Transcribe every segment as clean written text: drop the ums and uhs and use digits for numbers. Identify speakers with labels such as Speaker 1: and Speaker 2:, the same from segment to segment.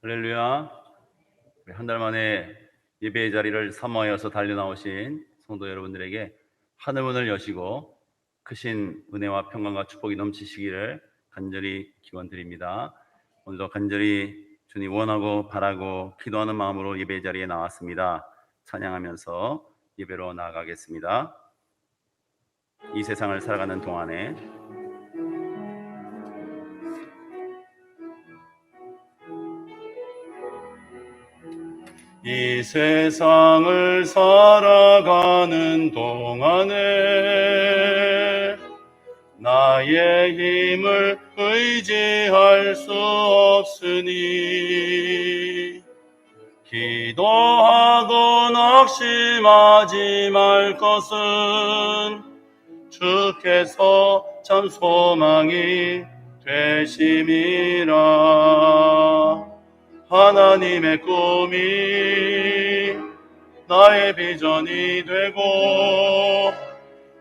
Speaker 1: 할렐루야. 한 달 만에 예배의 자리를 사모하여서 달려나오신 성도 여러분들에게 하늘문을 여시고 크신 은혜와 평강과 축복이 넘치시기를 간절히 기원드립니다. 오늘도 간절히 주님 원하고 바라고 기도하는 마음으로 예배의 자리에 나왔습니다. 찬양하면서 예배로 나아가겠습니다. 이 세상을 살아가는 동안에 이 세상을 살아가는 동안에 나의 힘을 의지할 수 없으니 기도하고 낙심하지 말 것은 주께서 참 소망이 되심이라. 하나님의 꿈이 나의 비전이 되고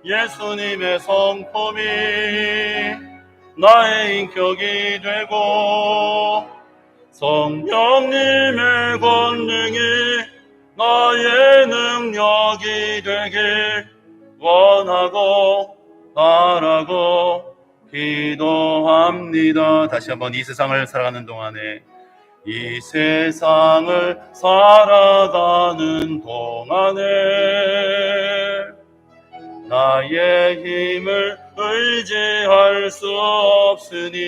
Speaker 1: 예수님의 성품이 나의 인격이 되고 성령님의 권능이 나의 능력이 되길 원하고 바라고 기도합니다. 다시 한번 이 세상을 살아가는 동안에 이 세상을 살아가는 동안에 나의 힘을 의지할 수 없으니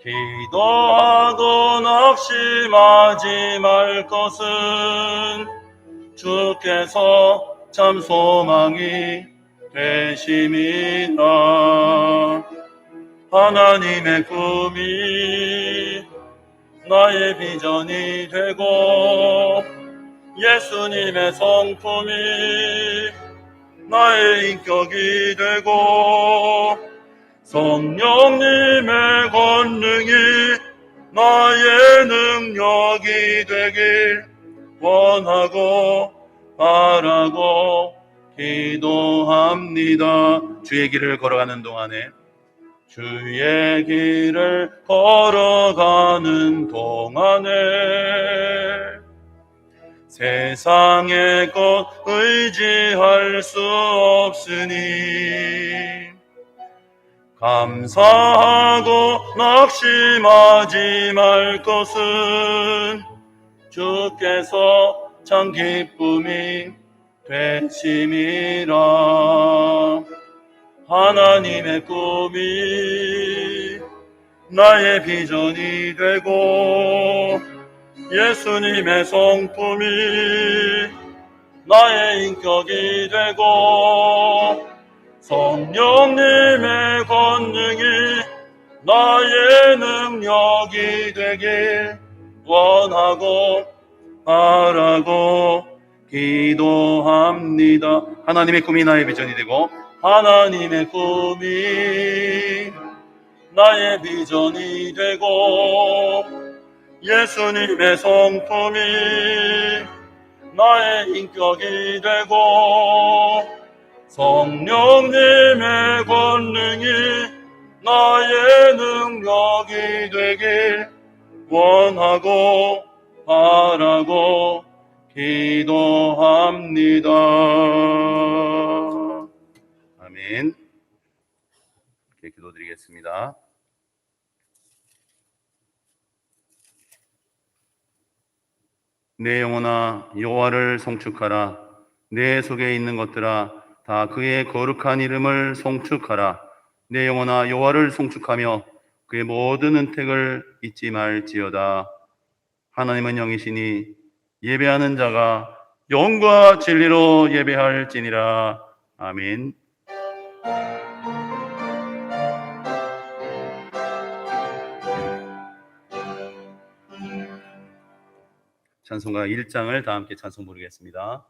Speaker 1: 기도하고 낙심하지 말 것은 주께서 참 소망이 되심이라. 하나님의 꿈이 나의 비전이 되고 예수님의 성품이 나의 인격이 되고 성령님의 권능이 나의 능력이 되길 원하고 바라고 기도합니다. 주의 길을 걸어가는 동안에 주의 길을 걸어가는 동안에 세상의 것 의지할 수 없으니 감사하고 낙심하지 말 것은 주께서 참 기쁨이 되심이라. 하나님의 꿈이 나의 비전이 되고 예수님의 성품이 나의 인격이 되고 성령님의 권능이 나의 능력이 되길 원하고 바라고 기도합니다. 하나님의 꿈이 나의 비전이 되고 하나님의 꿈이 나의 비전이 되고 예수님의 성품이 나의 인격이 되고 성령님의 권능이 나의 능력이 되길 원하고 바라고 기도합니다. 아멘. 이렇게 기도드리겠습니다. 내 영혼아 여호와를 송축하라. 내 속에 있는 것들아 다 그의 거룩한 이름을 송축하라. 내 영혼아 여호와를 송축하며 그의 모든 은택을 잊지 말지어다. 하나님은 영이시니 예배하는 자가 영과 진리로 예배할지니라. 아멘. 찬송가 1장을 다 함께 찬송 부르겠습니다.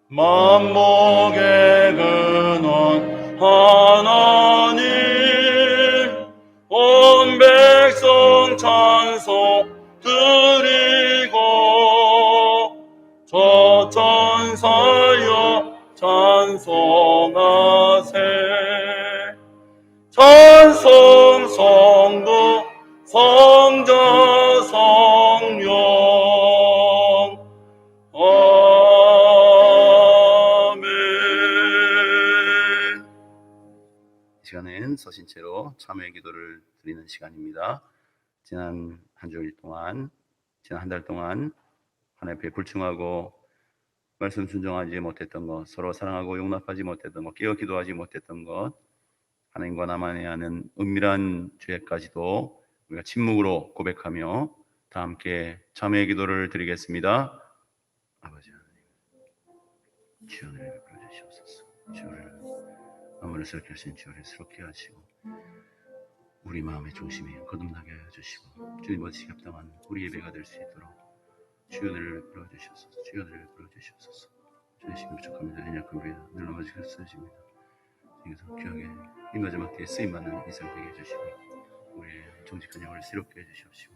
Speaker 1: 만복의 근원 하나님 온 백성 찬송 드리고 저 천사여 찬송하라. 찬송하세. 찬송 성도 성자 성령. 아멘. 이 시간엔 서신 채로 참회 기도를 드리는 시간입니다. 지난 한 주일 동안, 지난 한 달 동안 하나님 앞에 불충하고 말씀 순종하지 못했던 것, 서로 사랑하고 용납하지 못했던 것, 깨어 기도하지 못했던 것, 하나님과 나만이 하는 은밀한 죄까지도 우리가 침묵으로 고백하며 다 함께 참회의 기도를 드리겠습니다. 아버지 하나님, 주여 은혜를 베풀어 주시옵소서. 주를 아무를 새롭게 하신 주를 새롭게 하시고 우리 마음의 중심이 거듭나게 하여 주시고 주님 멋지게 합당한 우리 예배가 될 수 있도록 주여 은혜를 베풀어 주시옵소서. 주여 은혜를 베풀어 주시옵소서. 주의 심 부족합니다. 연약한 우리 늘 넘어지게 쓰시니다. 주께서 귀하게 이 마지막 때에 쓰임받는 인생 되게 해주시고 우리의 정직한 영을 새롭게 해주시옵시고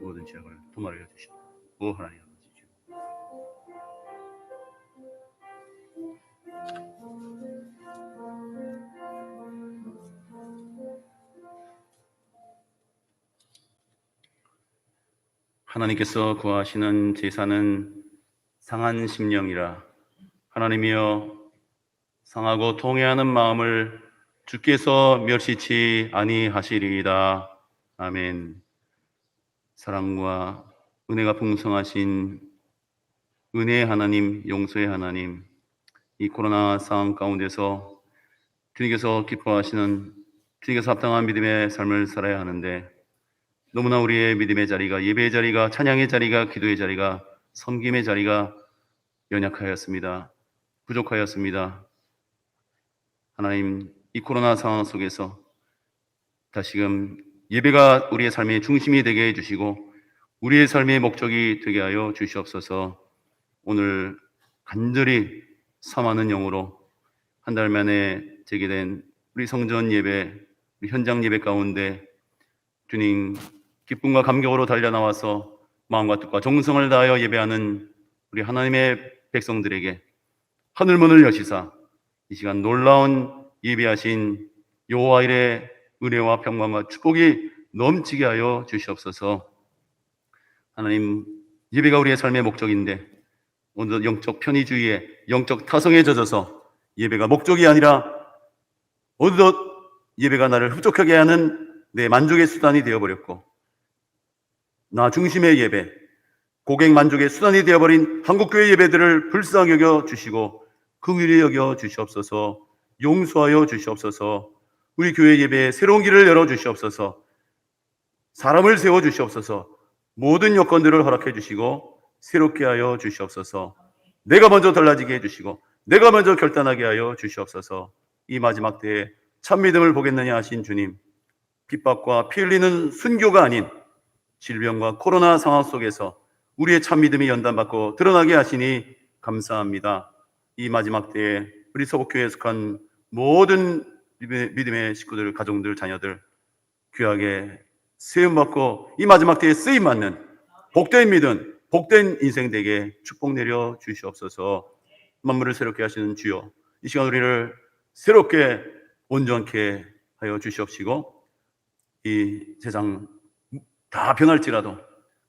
Speaker 1: 모든 죄악을 도말하여 주시고 오 하나님 아버지 주 하나님께서 구하시는 제사는 상한 심령이라. 하나님이여 상하고 통회하는 마음을 주께서 멸시치 아니하시리이다. 아멘. 사랑과 은혜가 풍성하신 은혜의 하나님, 용서의 하나님, 이 코로나 상황 가운데서 주님께서 기뻐하시는, 주님께서 합당한 믿음의 삶을 살아야 하는데 너무나 우리의 믿음의 자리가, 예배의 자리가, 찬양의 자리가, 기도의 자리가, 섬김의 자리가 연약하였습니다. 부족하였습니다. 하나님, 이 코로나 상황 속에서 다시금 예배가 우리의 삶의 중심이 되게 해주시고 우리의 삶의 목적이 되게 하여 주시옵소서. 오늘 간절히 삼하는 영으로 한 달 만에 재개된 우리 성전 예배, 우리 현장 예배 가운데 주님 기쁨과 감격으로 달려나와서 마음과 뜻과 정성을 다하여 예배하는 우리 하나님의 백성들에게 하늘문을 여시사 이 시간 놀라운 예배하신 여호와의 은혜와 평강과 축복이 넘치게 하여 주시옵소서. 하나님, 예배가 우리의 삶의 목적인데 오늘 영적 편의주의에, 영적 타성에 젖어서 예배가 목적이 아니라 어느덧 예배가 나를 흡족하게 하는 내 만족의 수단이 되어버렸고 나 중심의 예배, 고객 만족의 수단이 되어버린 한국교회 예배들을 불쌍히 여겨 주시고 긍휼히 여겨 주시옵소서. 용서하여 주시옵소서. 우리 교회 예배에 새로운 길을 열어 주시옵소서. 사람을 세워 주시옵소서. 모든 여건들을 허락해 주시고 새롭게 하여 주시옵소서. 내가 먼저 달라지게 해주시고 내가 먼저 결단하게 하여 주시옵소서. 이 마지막 때에 참 믿음을 보겠느냐 하신 주님, 핍박과 피 흘리는 순교가 아닌 질병과 코로나 상황 속에서 우리의 참 믿음이 연단받고 드러나게 하시니 감사합니다. 이 마지막 때에 우리 서북교회에 속한 모든 믿음의 식구들, 가정들, 자녀들 귀하게 세움받고 이 마지막 때에 쓰임받는 복된 믿음, 복된 인생 되게 축복 내려 주시옵소서. 만물을 새롭게 하시는 주여, 이 시간 우리를 새롭게 온전케 하여 주시옵시고 이 세상 다 변할지라도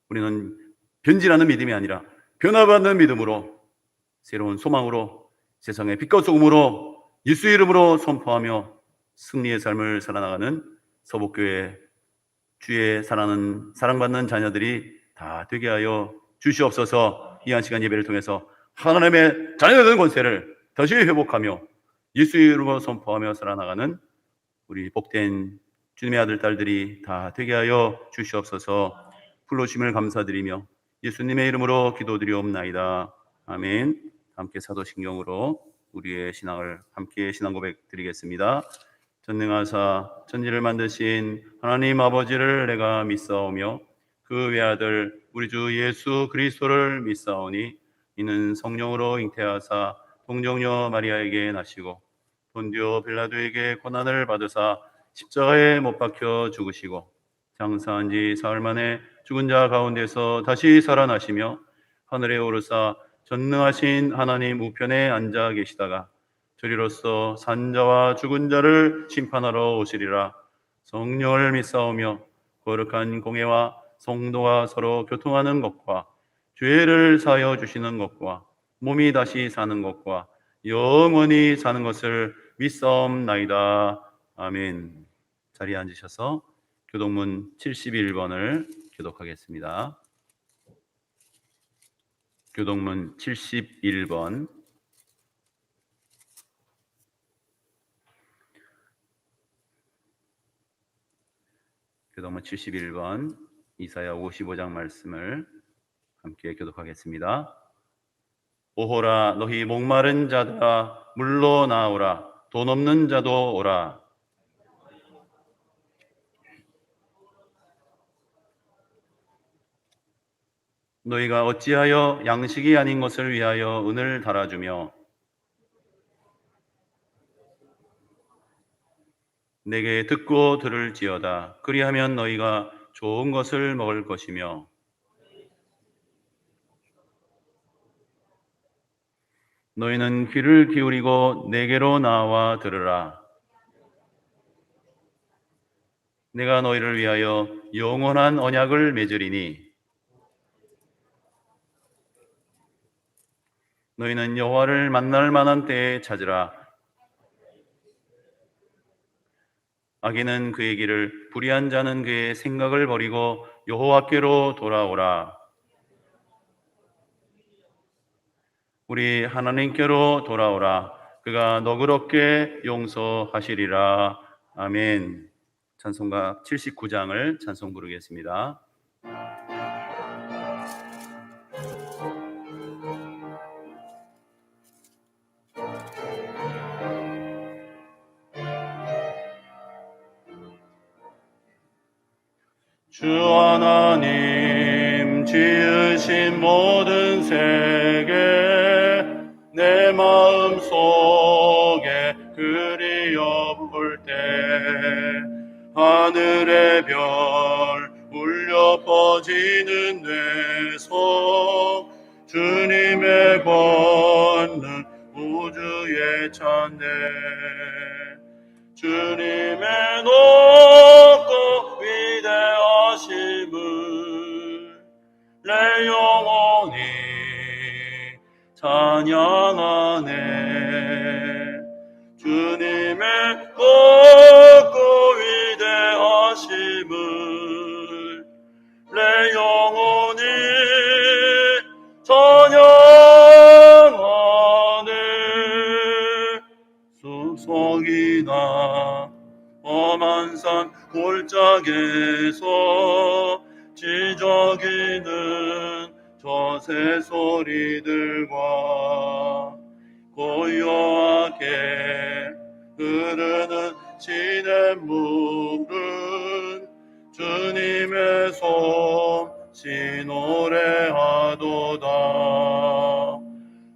Speaker 1: 우리는 변질하는 믿음이 아니라 변화받는 믿음으로 새로운 소망으로 세상의 빛과 소금으로 예수의 이름으로 선포하며 승리의 삶을 살아나가는 서북교회 주의 사랑받는 자녀들이 다 되게 하여 주시옵소서. 이 한 시간 예배를 통해서 하나님의 자녀된 권세를 다시 회복하며 예수의 이름으로 선포하며 살아나가는 우리 복된 주님의 아들 딸들이 다 되게 하여 주시옵소서. 불러주심을 감사드리며 예수님의 이름으로 기도드리옵나이다. 아멘. 함께 사도신경으로 우리의 신앙을 함께 신앙 고백 드리겠습니다. 전능하사 천지를 만드신 하나님 아버지를 내가 믿사오며 그 외아들 우리 주 예수 그리스도를 믿사오니 이는 성령으로 잉태하사 동정녀 마리아에게 나시고 본디오 빌라도에게 고난을 받으사 십자가에 못 박혀 죽으시고 장사한 지 사흘 만에 죽은 자 가운데서 다시 살아나시며 하늘에 오르사 전능하신 하나님 우편에 앉아 계시다가 저리로서 산자와 죽은 자를 심판하러 오시리라. 성령을 믿사오며 거룩한 공회와 성도가 서로 교통하는 것과 죄를 사하여 주시는 것과 몸이 다시 사는 것과 영원히 사는 것을 믿사옵나이다. 아멘. 자리에 앉으셔서 교동문 71번을 교독하겠습니다. 교동문 71번. 교동문 71번 이사야 55장 말씀을 함께 교독하겠습니다. 오호라 너희 목마른 자들아 물로 나오라 돈 없는 자도 오라. 너희가 어찌하여 양식이 아닌 것을 위하여 은을 달아주며 내게 듣고 들을지어다. 그리하면 너희가 좋은 것을 먹을 것이며 너희는 귀를 기울이고 내게로 나와 들으라. 내가 너희를 위하여 영원한 언약을 맺으리니 너희는 여호와를 만날 만한 때에 찾으라. 악인은 그의 길을, 불의한 자는 그의 생각을 버리고 여호와께로 돌아오라. 우리 하나님께로 돌아오라. 그가 너그럽게 용서하시리라. 아멘. 찬송가 79장을 찬송 부르겠습니다. 주 하나님 지으신 모든 세계 내 마음 속에 그리어 볼 때 하늘의 별 울려 퍼지는 내 속 주님의 권능 우주에 찬네. 주님의 높고 위대하심을 내 영혼이 찬양하네. 주님의 높고 위대하심을 내 영혼이 찬양하네. 숲속이나 험한 산 골짜기에서 지저귀는 저 새소리들과 고요하게 흐르는 시냇물은 주님의 솜씨 노래하도다.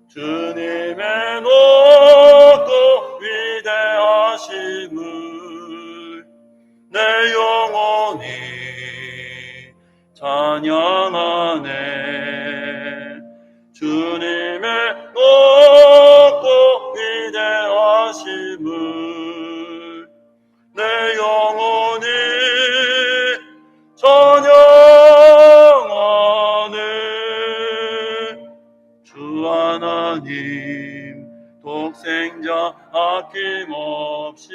Speaker 1: 주님의 높고 위대하심을 내 영혼이 찬양하네. 주님의 높고 위대하심을 내 영혼이 찬양하네. 주 하나님 독생자 아낌없이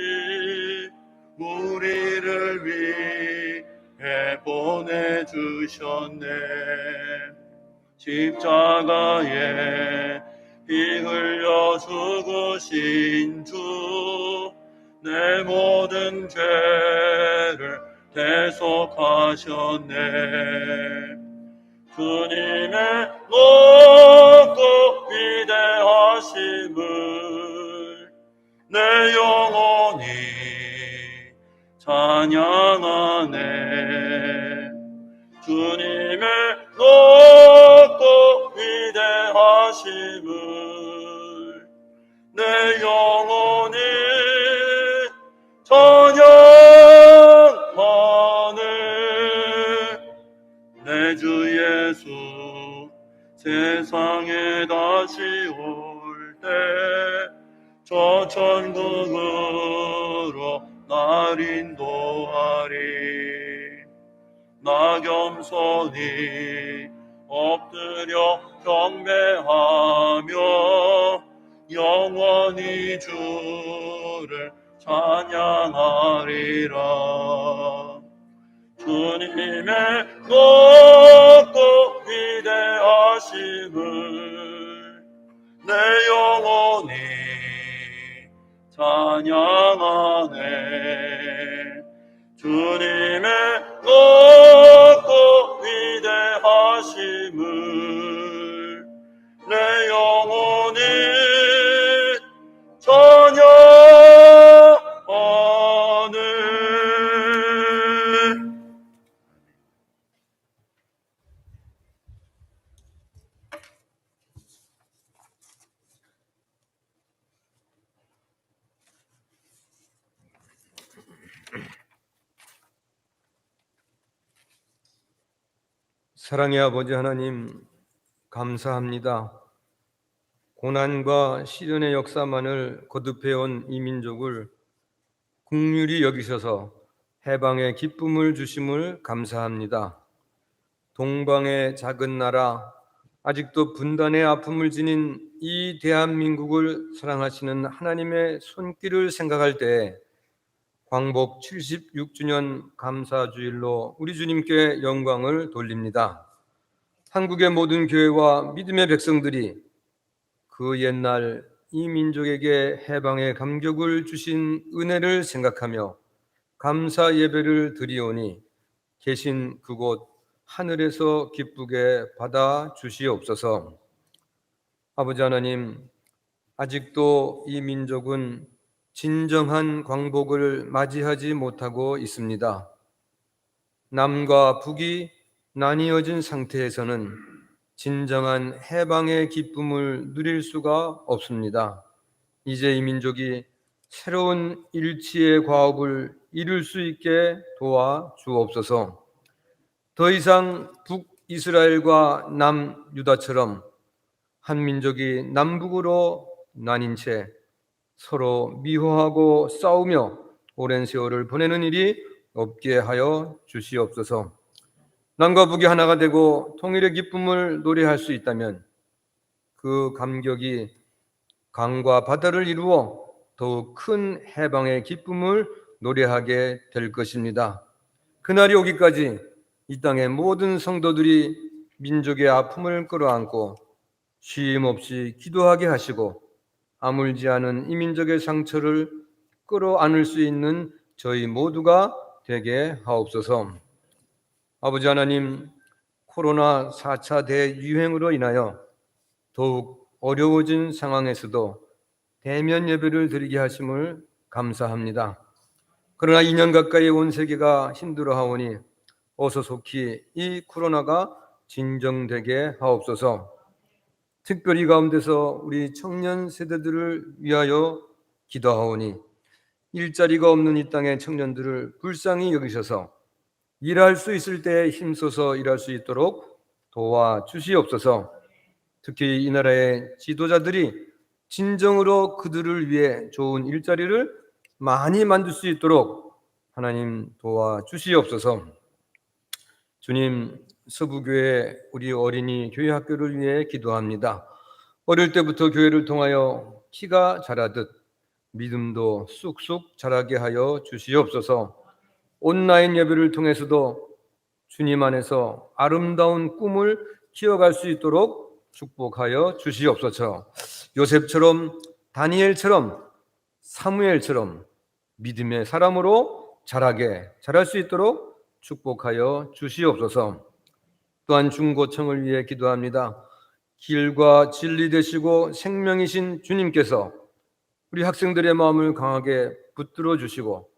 Speaker 1: 우리를 위해 보내주셨네. 십자가에 피 흘려 죽으신 주 내 모든 죄를 대속하셨네. 주님의 높고 위대하심을 내 영혼이 찬양하네. 주님의 높고 위대하심을 내 영혼이 찬양하네. 내 주 예수 세상에 다시 올 때 저 천국으로 날 인도하리. 나 겸손히 엎드려 경배하며 영원히 주를 찬양하리라. 주님의 높고 위대하심을 내 영혼이 찬양하네. 주님의 높고 위대하심을 내 영혼이 찬양하네.
Speaker 2: 사랑의 아버지 하나님, 감사합니다. 고난과 시련의 역사만을 거듭해온 이 민족을 긍휼히 여기셔서 해방의 기쁨을 주심을 감사합니다. 동방의 작은 나라, 아직도 분단의 아픔을 지닌 이 대한민국을 사랑하시는 하나님의 손길을 생각할 때 광복 76주년 감사주일로 우리 주님께 영광을 돌립니다. 한국의 모든 교회와 믿음의 백성들이 그 옛날 이 민족에게 해방의 감격을 주신 은혜를 생각하며 감사 예배를 드리오니 계신 그곳 하늘에서 기쁘게 받아 주시옵소서. 아버지 하나님, 아직도 이 민족은 진정한 광복을 맞이하지 못하고 있습니다. 남과 북이 나뉘어진 상태에서는 진정한 해방의 기쁨을 누릴 수가 없습니다. 이제 이 민족이 새로운 일치의 과업을 이룰 수 있게 도와 주옵소서. 더 이상 북이스라엘과 남유다처럼 한 민족이 남북으로 나뉜 채 서로 미워하고 싸우며 오랜 세월을 보내는 일이 없게 하여 주시옵소서. 남과 북이 하나가 되고 통일의 기쁨을 노래할 수 있다면 그 감격이 강과 바다를 이루어 더욱 큰 해방의 기쁨을 노래하게 될 것입니다. 그날이 오기까지 이 땅의 모든 성도들이 민족의 아픔을 끌어안고 쉼 없이 기도하게 하시고 아물지 않은 이 민족의 상처를 끌어안을 수 있는 저희 모두가 되게 하옵소서. 아버지 하나님, 코로나 4차 대유행으로 인하여 더욱 어려워진 상황에서도 대면 예배를 드리게 하심을 감사합니다. 그러나 2년 가까이 온 세계가 힘들어하오니 어서 속히 이 코로나가 진정되게 하옵소서. 특별히 가운데서 우리 청년 세대들을 위하여 기도하오니 일자리가 없는 이 땅의 청년들을 불쌍히 여기셔서 일할 수 있을 때 힘써서 일할 수 있도록 도와주시옵소서. 특히 이 나라의 지도자들이 진정으로 그들을 위해 좋은 일자리를 많이 만들 수 있도록 하나님 도와주시옵소서. 주님, 서부교회 우리 어린이 교회 학교를 위해 기도합니다. 어릴 때부터 교회를 통하여 키가 자라듯 믿음도 쑥쑥 자라게 하여 주시옵소서. 온라인 예배를 통해서도 주님 안에서 아름다운 꿈을 키워갈 수 있도록 축복하여 주시옵소서. 요셉처럼, 다니엘처럼, 사무엘처럼 믿음의 사람으로 자랄 수 있도록 축복하여 주시옵소서. 또한 중고청을 위해 기도합니다. 길과 진리 되시고 생명이신 주님께서 우리 학생들의 마음을 강하게 붙들어 주시고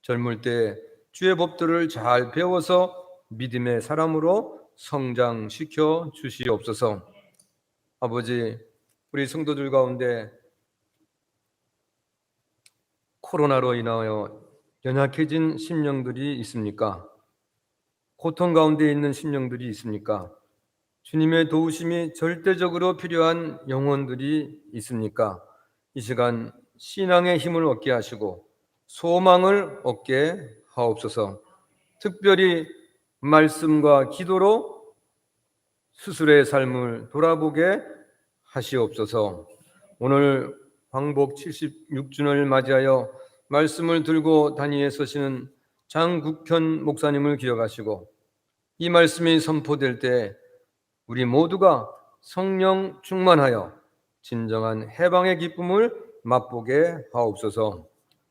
Speaker 2: 젊을 때 주의 법들을 잘 배워서 믿음의 사람으로 성장시켜 주시옵소서. 아버지, 우리 성도들 가운데 코로나로 인하여 연약해진 심령들이 있습니까? 고통 가운데 있는 심령들이 있습니까? 주님의 도우심이 절대적으로 필요한 영혼들이 있습니까? 이 시간 신앙의 힘을 얻게 하시고 소망을 얻게 하옵소서. 특별히 말씀과 기도로 스스로의 삶을 돌아보게 하시옵소서. 오늘 광복 76주년을 맞이하여 말씀을 들고 단위에 서시는 장국현 목사님을 기억하시고 이 말씀이 선포될 때 우리 모두가 성령 충만하여 진정한 해방의 기쁨을 맛보게 하옵소서.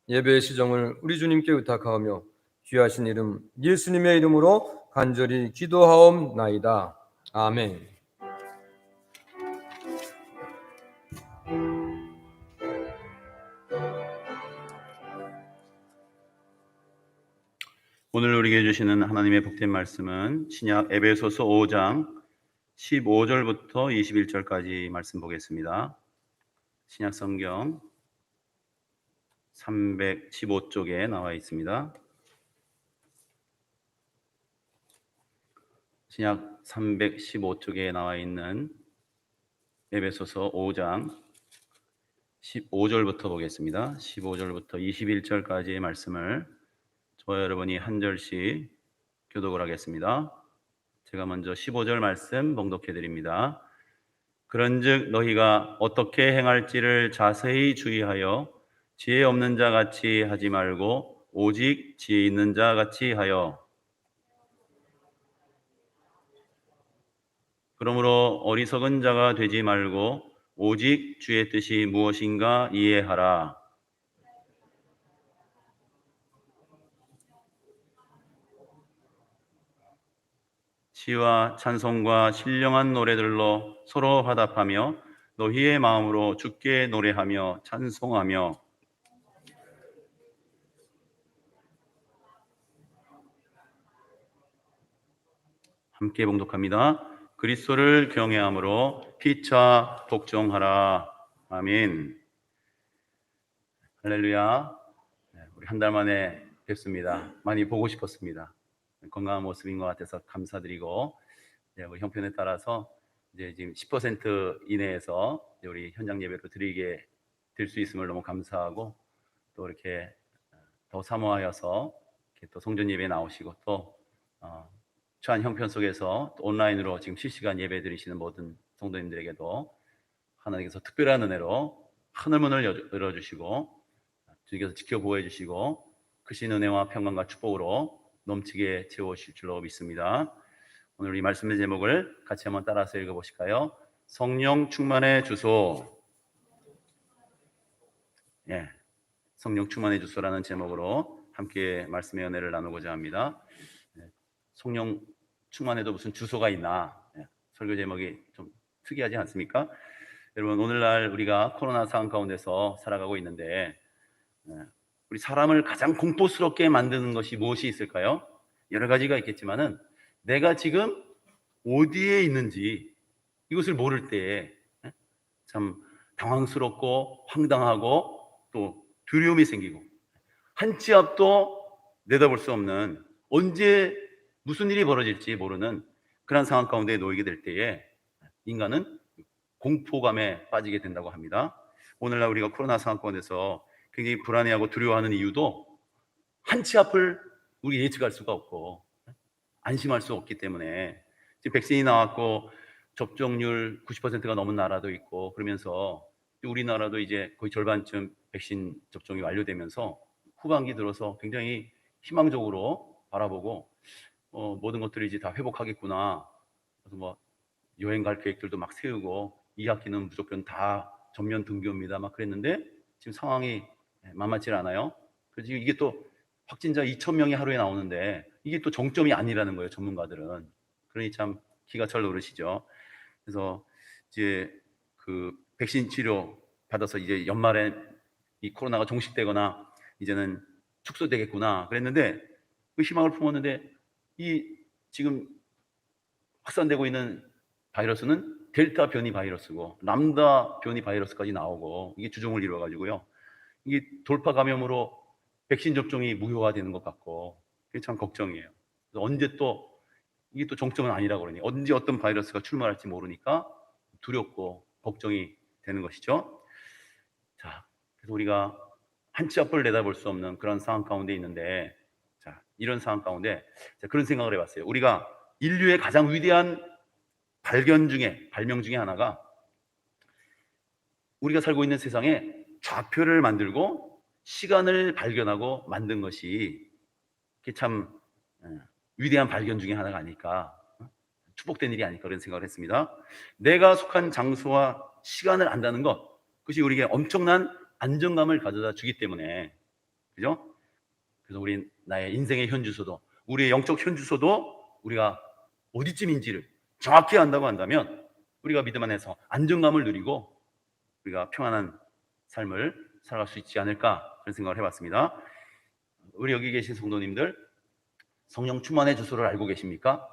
Speaker 2: 예배의 시정을 우리 주님께 의탁하오며 귀하신 이름 예수님의 이름으로 간절히 기도하옵나이다. 아멘.
Speaker 1: 오늘 우리에게 주시는 하나님의 복된 말씀은 신약 에베소서 5장 15절부터 21절까지 말씀 보겠습니다. 신약 성경 315쪽에 나와 있습니다. 신약 315쪽에 나와 있는 에베소서 5장 15절부터 보겠습니다. 15절부터 21절까지의 말씀을 저와 여러분이 한 절씩 교독을 하겠습니다. 제가 먼저 15절 말씀 봉독해 드립니다. 그런즉 너희가 어떻게 행할지를 자세히 주의하여 지혜 없는 자 같이 하지 말고 오직 지혜 있는 자 같이 하여 그러므로 어리석은 자가 되지 말고 오직 주의 뜻이 무엇인가 이해하라. 시와 찬송과 신령한 노래들로 서로 화답하며 너희의 마음으로 주께 노래하며 찬송하며 함께 봉독합니다. 그리스도를 경외함으로 피차 복종하라. 아멘. 할렐루야. 우리 한 달 만에 뵙습니다. 많이 보고 싶었습니다. 건강한 모습인 것 같아서 감사드리고 우리 형편에 따라서 이제 지금 10% 이내에서 우리 현장 예배로 드리게 될 수 있음을 너무 감사하고 또 이렇게 더 사모하여서 이렇게 또 성전 예배에 나오시고 또 처한 형편 속에서 또 온라인으로 지금 실시간 예배 드리시는 모든 성도님들에게도 하나님께서 특별한 은혜로 하늘문을 열어주시고 주님께서 지켜보호 해주시고 크신 은혜와 평강과 축복으로 넘치게 채워주실 줄로 믿습니다. 오늘 이 말씀의 제목을 같이 한번 따라서 읽어보실까요? 성령 충만의 주소. 성령 충만의 주소라는 제목으로 함께 말씀의 은혜를 나누고자 합니다. 성령 충만에도 무슨 주소가 있나? 설교 제목이 좀 특이하지 않습니까? 여러분, 오늘날 우리가 코로나 상황 가운데서 살아가고 있는데 우리 사람을 가장 공포스럽게 만드는 것이 무엇이 있을까요? 여러 가지가 있겠지만은 내가 지금 어디에 있는지 이것을 모를 때에 참 당황스럽고 황당하고 또 두려움이 생기고 한 치 앞도 내다볼 수 없는 언제 무슨 일이 벌어질지 모르는 그런 상황 가운데 놓이게 될 때에 인간은 공포감에 빠지게 된다고 합니다. 오늘날 우리가 코로나 상황 가운데서 굉장히 불안해하고 두려워하는 이유도 한 치 앞을 우리 예측할 수가 없고 안심할 수 없기 때문에 지금 백신이 나왔고 접종률 90%가 넘은 나라도 있고 그러면서 우리나라도 이제 거의 절반쯤 백신 접종이 완료되면서 후반기 들어서 굉장히 희망적으로 바라보고 모든 것들이 이제 다 회복하겠구나. 그래서 뭐 여행 갈 계획들도 막 세우고 2학기는 무조건 다 전면 등교입니다. 막 그랬는데 지금 상황이 만만치 않아요. 그래서 이게 또 확진자 2,000명이 하루에 나오는데 이게 또 정점이 아니라는 거예요. 전문가들은. 그러니 참 기가 찰 노릇이죠. 그래서 이제 그 백신 치료 받아서 이제 연말에 이 코로나가 종식되거나 이제는 축소되겠구나 그랬는데 그 희망을 품었는데 이 지금 확산되고 있는 바이러스는 델타 변이 바이러스고 람다 변이 바이러스까지 나오고 이게 주종을 이루어 가지고요. 이게 돌파 감염으로 백신 접종이 무효화되는 것 같고 그게 참 걱정이에요. 그래서 언제 또 이게 또 정점은 아니라고 그러니 언제 어떤 바이러스가 출몰할지 모르니까 두렵고 걱정이 되는 것이죠. 자, 그래서 우리가 한 치 앞을 내다볼 수 없는 그런 상황 가운데 있는데, 자, 이런 상황 가운데 그런 생각을 해봤어요. 우리가 인류의 가장 위대한 발명 중에 하나가 우리가 살고 있는 세상에 좌표를 만들고 시간을 발견하고 만든 것이 참 위대한 발견 중에 하나가 아닐까, 축복된 일이 아닐까 그런 생각을 했습니다. 내가 속한 장소와 시간을 안다는 것, 그것이 우리에게 엄청난 안정감을 가져다 주기 때문에, 그죠? 그래서 우리 나의 인생의 현주소도, 우리의 영적 현주소도 우리가 어디쯤인지를 정확히 안다고 한다면 우리가 믿음 안에서 안정감을 누리고 우리가 평안한 삶을 살아갈 수 있지 않을까 그런 생각을 해봤습니다. 우리 여기 계신 성도님들, 성령 충만의 주소를 알고 계십니까?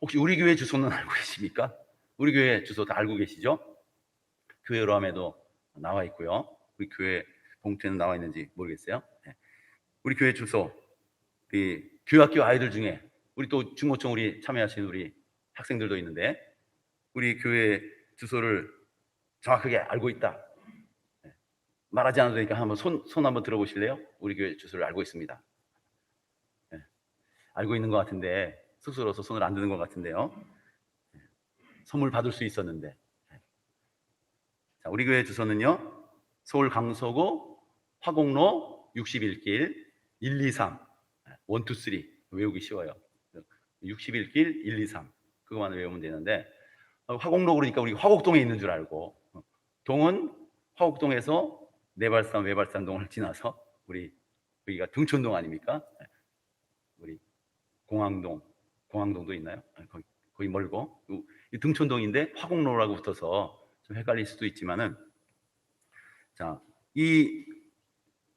Speaker 1: 혹시 우리 교회 주소는 알고 계십니까? 우리 교회 주소 다 알고 계시죠? 교회 로함에도 나와 있고요. 우리 교회 봉투에는 나와 있는지 모르겠어요. 우리 교회 주소, 교회학교 아이들 중에 우리 또 중고청 우리 참여하시는 우리 학생들도 있는데, 우리 교회 주소를 정확하게 알고 있다, 말하지 않아도 되니까 한번 손 한번 들어보실래요? 우리 교회 주소를 알고 있습니다. 알고 있는 것 같은데 쑥스러워서 손을 안 드는 것 같은데요. 선물 받을 수 있었는데. 자, 우리 교회 주소는요, 서울 강서구 화곡로 61길 123, 123 외우기 쉬워요. 61길 123 그거만 외우면 되는데, 화곡로 그러니까 우리 화곡동에 있는 줄 알고, 동은 화곡동에서 내발산 외발산동을 지나서 우리 여기가 등촌동 아닙니까? 우리 공항동도 있나요? 거기 멀고, 이 등촌동인데 화곡로라고 붙어서 좀 헷갈릴 수도 있지만은, 자, 이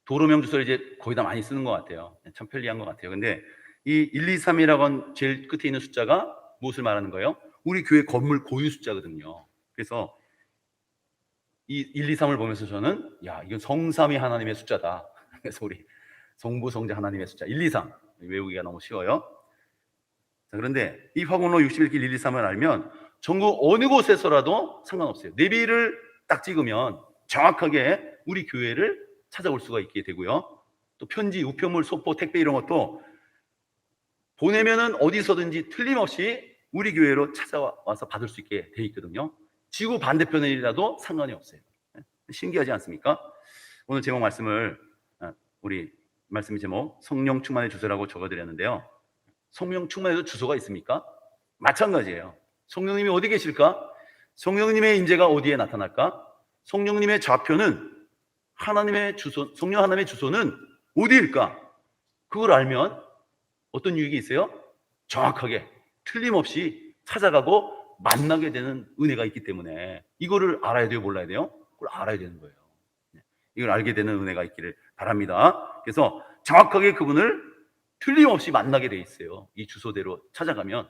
Speaker 1: 도로명 주소를 이제 거의 다 많이 쓰는 것 같아요. 참 편리한 것 같아요. 근데 이 123이라고 한 제일 끝에 있는 숫자가 무엇을 말하는 거예요? 우리 교회 건물 고유 숫자거든요. 그래서 이 123을 보면서 저는, 야, 이건 성삼위 하나님의 숫자다. 그래서 우리 성부 성자 하나님의 숫자 123 외우기가 너무 쉬워요. 자, 그런데 이 화곡로 61길 123을 알면 전국 어느 곳에서라도 상관없어요. 내비를 딱 찍으면 정확하게 우리 교회를 찾아올 수가 있게 되고요. 또 편지, 우편물, 소포, 택배 이런 것도 보내면은 어디서든지 틀림없이 우리 교회로 찾아와서 받을 수 있게 돼 있거든요. 지구 반대편이라도 상관이 없어요. 신기하지 않습니까? 오늘 제목 말씀을, 우리 말씀의 제목 성령 충만의 주소라고 적어드렸는데요. 성령 충만에도 주소가 있습니까? 마찬가지예요. 성령님이 어디 계실까? 성령님의 인재가 어디에 나타날까? 성령님의 좌표는 하나님의 주소, 성령 하나님의 주소는 어디일까? 그걸 알면 어떤 유익이 있어요? 정확하게 틀림없이 찾아가고 만나게 되는 은혜가 있기 때문에 이거를 알아야 돼요, 몰라야 돼요? 그걸 알아야 되는 거예요. 이걸 알게 되는 은혜가 있기를 바랍니다. 그래서 정확하게 그분을 틀림없이 만나게 돼 있어요. 이 주소대로 찾아가면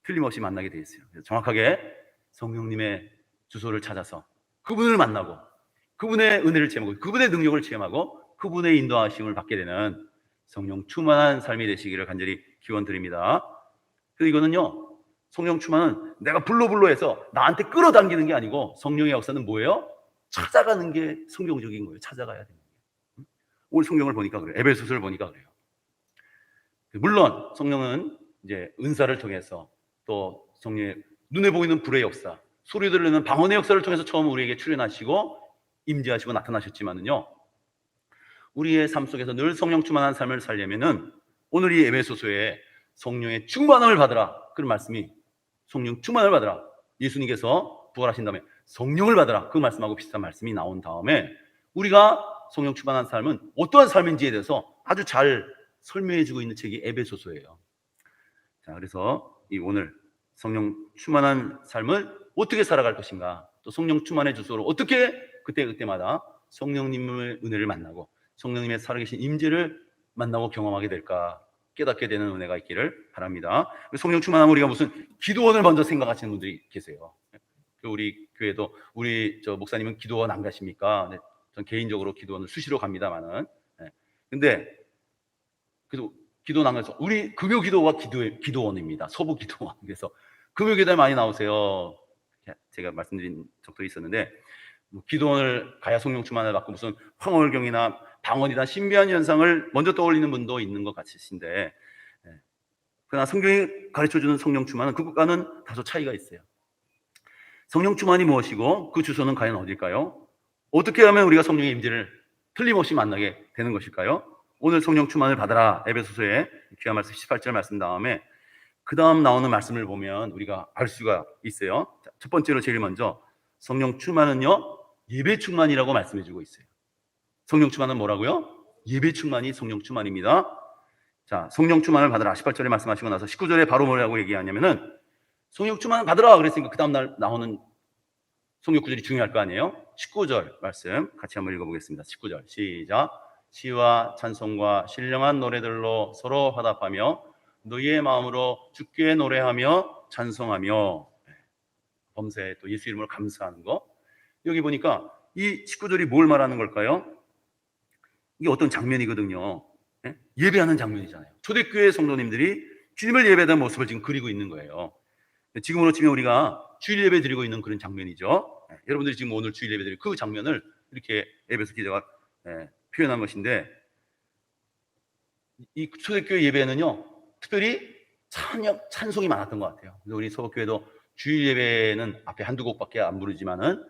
Speaker 1: 틀림없이 만나게 돼 있어요. 그래서 정확하게 성령님의 주소를 찾아서 그분을 만나고 그분의 은혜를 체험하고 그분의 능력을 체험하고 그분의 인도하심을 받게 되는 성령 충만한 삶이 되시기를 간절히 기원드립니다. 그래서 이거는요, 성령 충만은 내가 불러 해서 나한테 끌어당기는 게 아니고, 성령의 역사는 뭐예요? 찾아가는 게 성경적인 거예요. 찾아가야 되는 거예요. 오늘 성경을 보니까 그래요. 에베소서를 보니까 그래요. 물론 성령은 이제 은사를 통해서, 또 성령의 눈에 보이는 불의 역사, 소리 들리는 방언의 역사를 통해서 처음 우리에게 출현하시고 임재하시고 나타나셨지만은요, 우리의 삶 속에서 늘 성령 충만한 삶을 살려면은 오늘 이 에베소서에 성령의 충만함을 받으라, 그런 말씀이, 성령 충만을 받으라, 예수님께서 부활하신 다음에 성령을 받으라, 그 말씀하고 비슷한 말씀이 나온 다음에 우리가 성령 충만한 삶은 어떠한 삶인지에 대해서 아주 잘 설명해주고 있는 책이 에베소서예요. 자, 그래서 이 오늘 성령 충만한 삶을 어떻게 살아갈 것인가, 또 성령 충만의 주소로 어떻게 그때마다 성령님의 은혜를 만나고 성령님의 살아계신 임재를 만나고 경험하게 될까 깨닫게 되는 은혜가 있기를 바랍니다. 성령 충만하면 우리가 무슨 기도원을 먼저 생각하시는 분들이 계세요. 우리 교회도 우리 목사님은 기도원 안 가십니까? 네, 전 개인적으로 기도원을 수시로 갑니다만은. 근데 그래도 기도원 안 가서 우리 금요 기도가 기도원입니다. 서부 기도원. 그래서 금요 기도에 많이 나오세요. 제가 말씀드린 적도 있었는데, 뭐 기도원을 가야 성령 충만을 받고 무슨 황홀경이나 방언이나 신비한 현상을 먼저 떠올리는 분도 있는 것 같으신데, 그러나 성경이 가르쳐주는 성령 충만은 그것과는 다소 차이가 있어요. 성령 충만이 무엇이고 그 주소는 과연 어딜까요? 어떻게 하면 우리가 성령의 임재를 틀림없이 만나게 되는 것일까요? 오늘 성령 충만을 받아라 에베소서의 귀한 말씀 18절 말씀 다음에 그 다음 나오는 말씀을 보면 우리가 알 수가 있어요. 첫 번째로 제일 먼저 성령 충만은요 예배 충만이라고 말씀해 주고 있어요. 성령 충만은 뭐라고요? 예배 충만이 성령 충만입니다. 자, 성령 충만을 받으라 18절에 말씀하시고 나서 19절에 바로 뭐라고 얘기하냐면은 성령 충만을 받으라 그랬으니까 그 다음 날 나오는 성경 구절이 중요할 거 아니에요? 19절 말씀 같이 한번 읽어보겠습니다. 19절 시작. 시와 찬송과 신령한 노래들로 서로 화답하며 너희의 마음으로 주께 노래하며 찬송하며, 범사에 또 예수 이름으로 감사하는 거. 여기 보니까 이 19절이 뭘 말하는 걸까요? 이게 어떤 장면이거든요. 예배하는 장면이잖아요. 초대교회 성도님들이 주님을 예배하는 모습을 지금 그리고 있는 거예요. 지금으로 치면 우리가 주일 예배 드리고 있는 그런 장면이죠. 여러분들이 지금 오늘 주일 예배 드리는 그 장면을 이렇게 에베소 기자가 표현한 것인데, 이 초대교회 예배는요 특별히 찬송이 많았던 것 같아요. 그래서 우리 서복교회도 주일 예배는 앞에 한두 곡밖에 안 부르지만은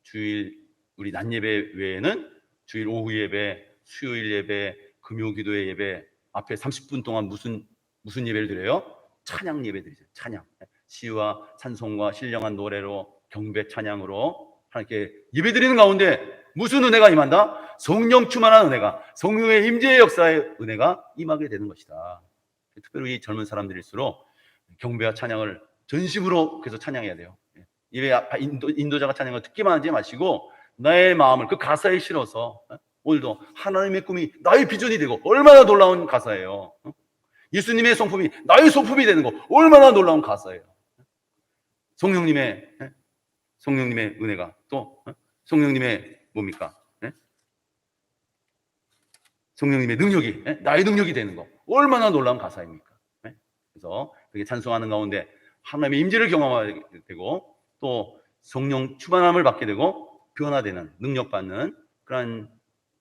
Speaker 1: 주일 우리 낮 예배 외에는 주일 오후 예배, 수요일 예배, 금요기도회 예배 앞에 30분 동안 무슨 예배를 드려요? 찬양 예배 드리죠. 찬양. 시와 찬송과 신령한 노래로 경배 찬양으로 하나님께 예배 드리는 가운데 무슨 은혜가 임한다? 성령 충만한 은혜가, 성령의 임재의 역사의 은혜가 임하게 되는 것이다. 특별히 젊은 사람들일수록 경배와 찬양을 전심으로 그래서 찬양해야 돼요. 예배 인도자가 찬양을 듣기만 하지 마시고 나의 마음을 그 가사에 실어서, 오늘도 하나님의 꿈이 나의 비전이 되고 얼마나 놀라운 가사예요. 예수님의 성품이 나의 성품이 되는 거 얼마나 놀라운 가사예요. 성령님의 은혜가 또 성령님의 뭡니까? 성령님의 능력이 나의 능력이 되는 거 얼마나 놀라운 가사입니까? 그래서 그렇게 찬송하는 가운데 하나님의 임재를 경험하게 되고 또 성령 충만함을 받게 되고 변화되는, 능력받는 그런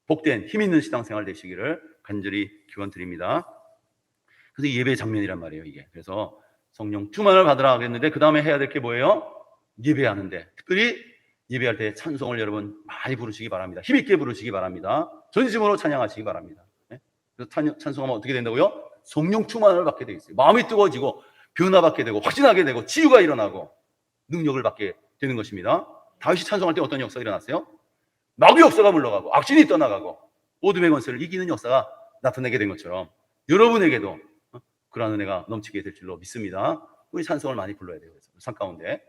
Speaker 1: 복된 힘 있는 신앙생활 되시기를 간절히 기원드립니다. 그래서 예배 장면이란 말이에요, 이게. 그래서 성령 충만을 받으라 그랬는데 그 다음에 해야 될 게 뭐예요? 예배하는데, 특별히 예배할 때 찬송을 여러분 많이 부르시기 바랍니다. 힘있게 부르시기 바랍니다. 전심으로 찬양하시기 바랍니다. 그래서 찬송하면 어떻게 된다고요? 성령 충만을 받게 되어 있어요. 마음이 뜨거워지고 변화받게 되고 확신하게 되고 치유가 일어나고 능력을 받게 되는 것입니다. 다윗이 찬송할 때 어떤 역사가 일어났어요? 마귀 역사가 물러가고 악신이 떠나가고 어둠의 권세를 이기는 역사가 나타나게 된 것처럼 여러분에게도 그러한 은혜가 넘치게 될 줄로 믿습니다. 우리 찬송을 많이 불러야 돼요. 그래서 삶 가운데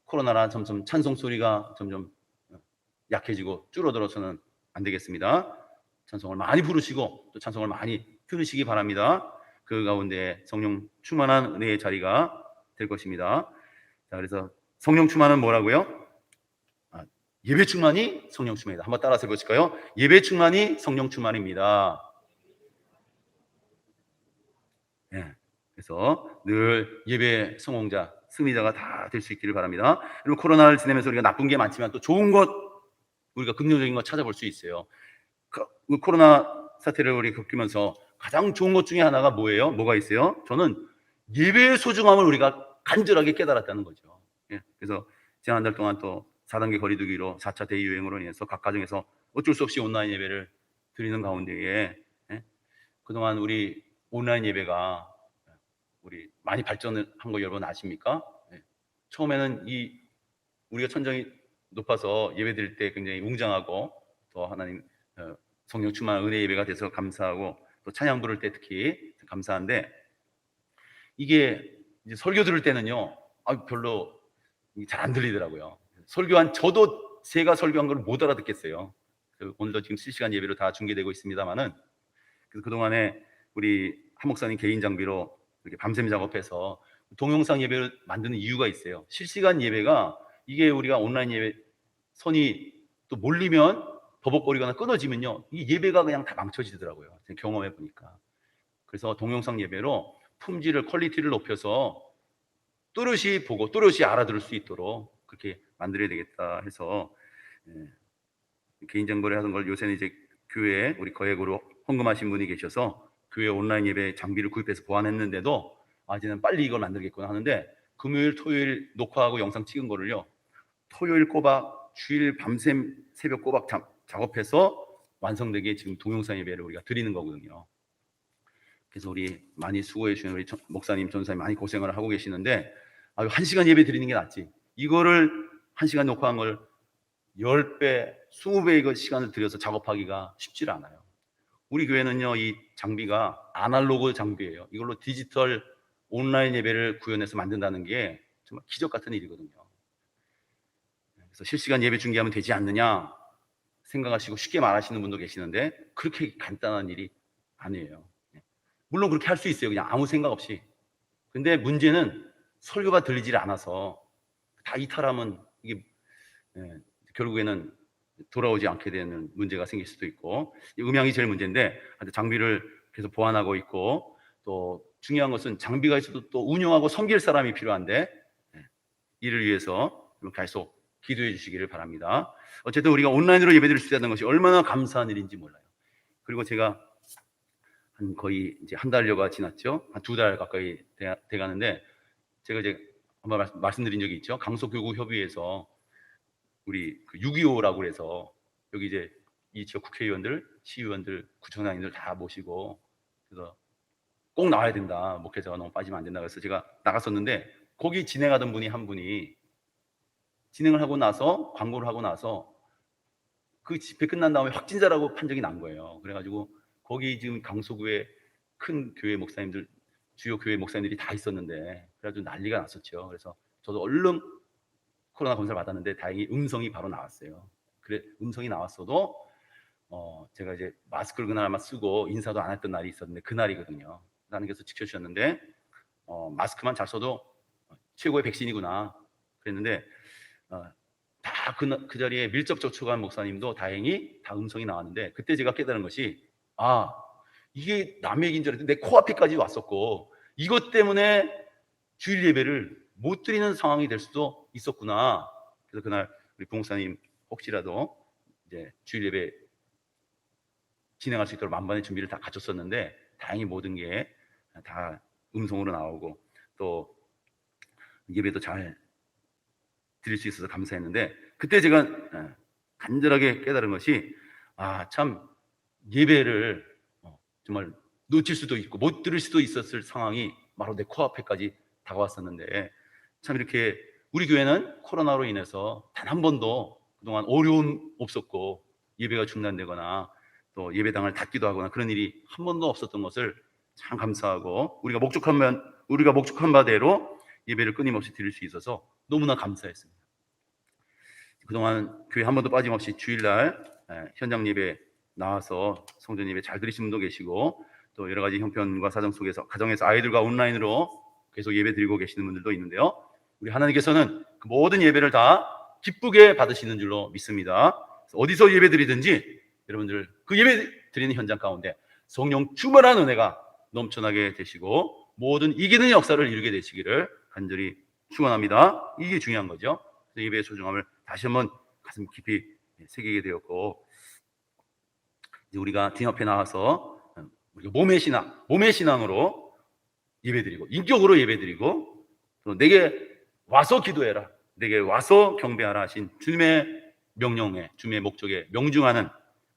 Speaker 1: 코로나라 점점 찬송 소리가 점점 약해지고 줄어들어서는 안 되겠습니다. 찬송을 많이 부르시고 또 찬송을 많이 들으시기 바랍니다. 그 가운데 성령 충만한 은혜의 자리가 될 것입니다. 자, 그래서 성령 충만은 뭐라고요? 예배 충만이 성령 충만이다. 한번 따라서 해보실까요? 예배 충만이 성령 충만입니다. 그래서 늘 예배 성공자, 승리자가 다 될 수 있기를 바랍니다. 그리고 코로나를 지내면서 우리가 나쁜 게 많지만 또 좋은 것, 우리가 긍정적인 것 찾아볼 수 있어요. 코로나 사태를 우리 겪으면서 가장 좋은 것 중에 하나가 뭐예요? 뭐가 있어요? 저는 예배의 소중함을 우리가 간절하게 깨달았다는 거죠. 그래서 지난 한 달 동안 또 4단계 거리두기로 4차 대유행으로 인해서 각 가정에서 어쩔 수 없이 온라인 예배를 드리는 가운데에 그동안 우리 온라인 예배가 우리 많이 발전을 한 거 여러분 아십니까? 처음에는 우리가 천정이 높아서 예배 드릴 때 굉장히 웅장하고 또 하나님 성령 충만한 은혜 예배가 돼서 감사하고 또 찬양 부를 때 특히 감사한데, 이게 이제 설교 들을 때는요 별로 잘 안 들리더라고요. 저도 제가 설교한 걸 못 알아듣겠어요. 오늘도 지금 실시간 예배로 다 중계되고 있습니다만은 그동안에 우리 한 목사님 개인 장비로 이렇게 밤샘 작업해서 동영상 예배를 만드는 이유가 있어요. 실시간 예배가 이게 우리가 온라인 예배 선이 또 몰리면 버벅거리거나 끊어지면요 이 예배가 그냥 다 망쳐지더라고요. 경험해 보니까. 그래서 동영상 예배로 품질을 퀄리티를 높여서 또렷이 보고 또렷이 알아들을 수 있도록 그렇게 만들어야 되겠다 해서 개인정보를 하던 걸 요새는 이제 교회에 우리 거액으로 헌금하신 분이 계셔서 교회 온라인 예배 장비를 구입해서 보완했는데도 이제는 빨리 이걸 만들겠구나 하는데, 금요일, 토요일 녹화하고 영상 찍은 거를요, 토요일 꼬박 주일 밤샘 새벽 꼬박 작업해서 완성되게 지금 동영상 예배를 우리가 드리는 거거든요. 그래서 우리 많이 수고해 주시는 우리 목사님, 전사님 많이 고생을 하고 계시는데, 1시간 예배 드리는 게 낫지. 이거를 1시간 녹화한 걸 10배, 20배 이거 시간을 들여서 작업하기가 쉽지 않아요. 우리 교회는요, 이 장비가 아날로그 장비예요. 이걸로 디지털 온라인 예배를 구현해서 만든다는 게 정말 기적 같은 일이거든요. 그래서 실시간 예배 중계하면 되지 않느냐 생각하시고 쉽게 말하시는 분도 계시는데, 그렇게 간단한 일이 아니에요. 물론 그렇게 할 수 있어요. 그냥 아무 생각 없이. 근데 문제는 설교가 들리질 않아서 다 이탈하면 이게 결국에는 돌아오지 않게 되는 문제가 생길 수도 있고, 음향이 제일 문제인데 장비를 계속 보완하고 있고, 또 중요한 것은 장비가 있어도 또 운영하고 섬길 사람이 필요한데, 이를 위해서 계속 기도해 주시기를 바랍니다. 어쨌든 우리가 온라인으로 예배드릴 수 있다는 것이 얼마나 감사한 일인지 몰라요. 그리고 제가 거의 이제 한 달여가 지났죠. 한 2달 가까이 돼 가는데, 제가 이제 한번 말씀드린 적이 있죠. 강서교구협의회에서 우리 6.25라고 해서 여기 이제 이 지역 국회의원들, 시의원들, 구청장님들 다 모시고, 그래서 꼭 나와야 된다, 목회자가 너무 빠지면 안 된다 그래서 제가 나갔었는데, 거기 진행하던 분이 한 분이 진행을 하고 나서 광고를 하고 나서 그 집회 끝난 다음에 확진자라고 판정이 난 거예요. 그래가지고 거기 지금 강서구에 큰 교회 목사님들, 주요 교회 목사님들이 다 있었는데, 그래가지고 난리가 났었죠. 그래서 저도 얼른 코로나 검사를 받았는데 다행히 음성이 바로 나왔어요. 그래, 음성이 나왔어도 제가 이제 마스크를 그날 아마 쓰고 인사도 안 했던 날이 있었는데, 그날이거든요. 하나님께서 지켜주셨는데, 마스크만 잘 써도 최고의 백신이구나 그랬는데, 다 그 자리에 밀접 접촉한 목사님도 다행히 다 음성이 나왔는데, 그때 제가 깨달은 것이, 이게 남의 얘기인 줄 알았는데 내 코앞에까지 왔었고, 이것 때문에 주일 예배를 못 드리는 상황이 될 수도 있었구나. 그래서 그날 우리 부목사님 혹시라도 이제 주일 예배 진행할 수 있도록 만반의 준비를 다 갖췄었는데, 다행히 모든 게 다 음성으로 나오고 또 예배도 잘 드릴 수 있어서 감사했는데, 그때 제가 간절하게 깨달은 것이, 참 예배를 정말 놓칠 수도 있고 못 들을 수도 있었을 상황이 바로 내 코앞에까지 다가왔었는데, 참 이렇게 우리 교회는 코로나로 인해서 단 한 번도 그동안 어려움 없었고, 예배가 중단되거나 또 예배당을 닫기도 하거나 그런 일이 한 번도 없었던 것을 참 감사하고, 우리가 목적한 바대로 예배를 끊임없이 드릴 수 있어서 너무나 감사했습니다. 그동안 교회 한 번도 빠짐없이 주일날 현장 예배 나와서 성전 예배 잘 드리신 분도 계시고, 또 여러 가지 형편과 사정 속에서 가정에서 아이들과 온라인으로 계속 예배 드리고 계시는 분들도 있는데요. 우리 하나님께서는 그 모든 예배를 다 기쁘게 받으시는 줄로 믿습니다. 어디서 예배 드리든지 여러분들 그 예배 드리는 현장 가운데 성령 충만한 은혜가 넘쳐나게 되시고 모든 이기는 역사를 이루게 되시기를 간절히 축원합니다. 이게 중요한 거죠. 예배의 소중함을 다시 한번 가슴 깊이 새기게 되었고, 이제 우리가 등 앞에 나와서 우리가 몸의 신앙으로 예배드리고 인격으로 예배드리고, 또 내게 와서 기도해라, 내게 와서 경배하라 하신 주님의 명령에, 주님의 목적에 명중하는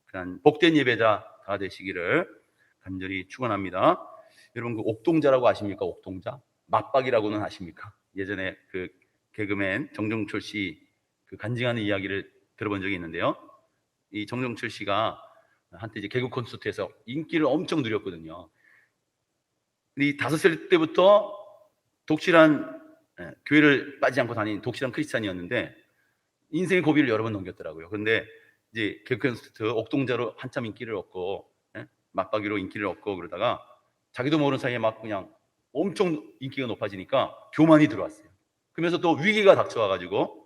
Speaker 1: 그런 복된 예배자가 되시기를 간절히 축원합니다. 여러분 그 옥동자라고 아십니까? 옥동자? 맞박이라고는 아십니까? 예전에 그 개그맨 정종철 씨 그 간증하는 이야기를 들어본 적이 있는데요. 이 정종철 씨가 한때 이제 개그 콘서트에서 인기를 엄청 누렸거든요. 이 5살 때부터 독실한 교회를 빠지지 않고 다닌 독실한 크리스찬이었는데 인생의 고비를 여러 번 넘겼더라고요. 그런데 이제 개그 콘서트 옥동자로 한참 인기를 얻고 맞박이로 인기를 얻고 그러다가 자기도 모르는 사이에 막 그냥 엄청 인기가 높아지니까 교만이 들어왔어요. 그러면서 또 위기가 닥쳐와가지고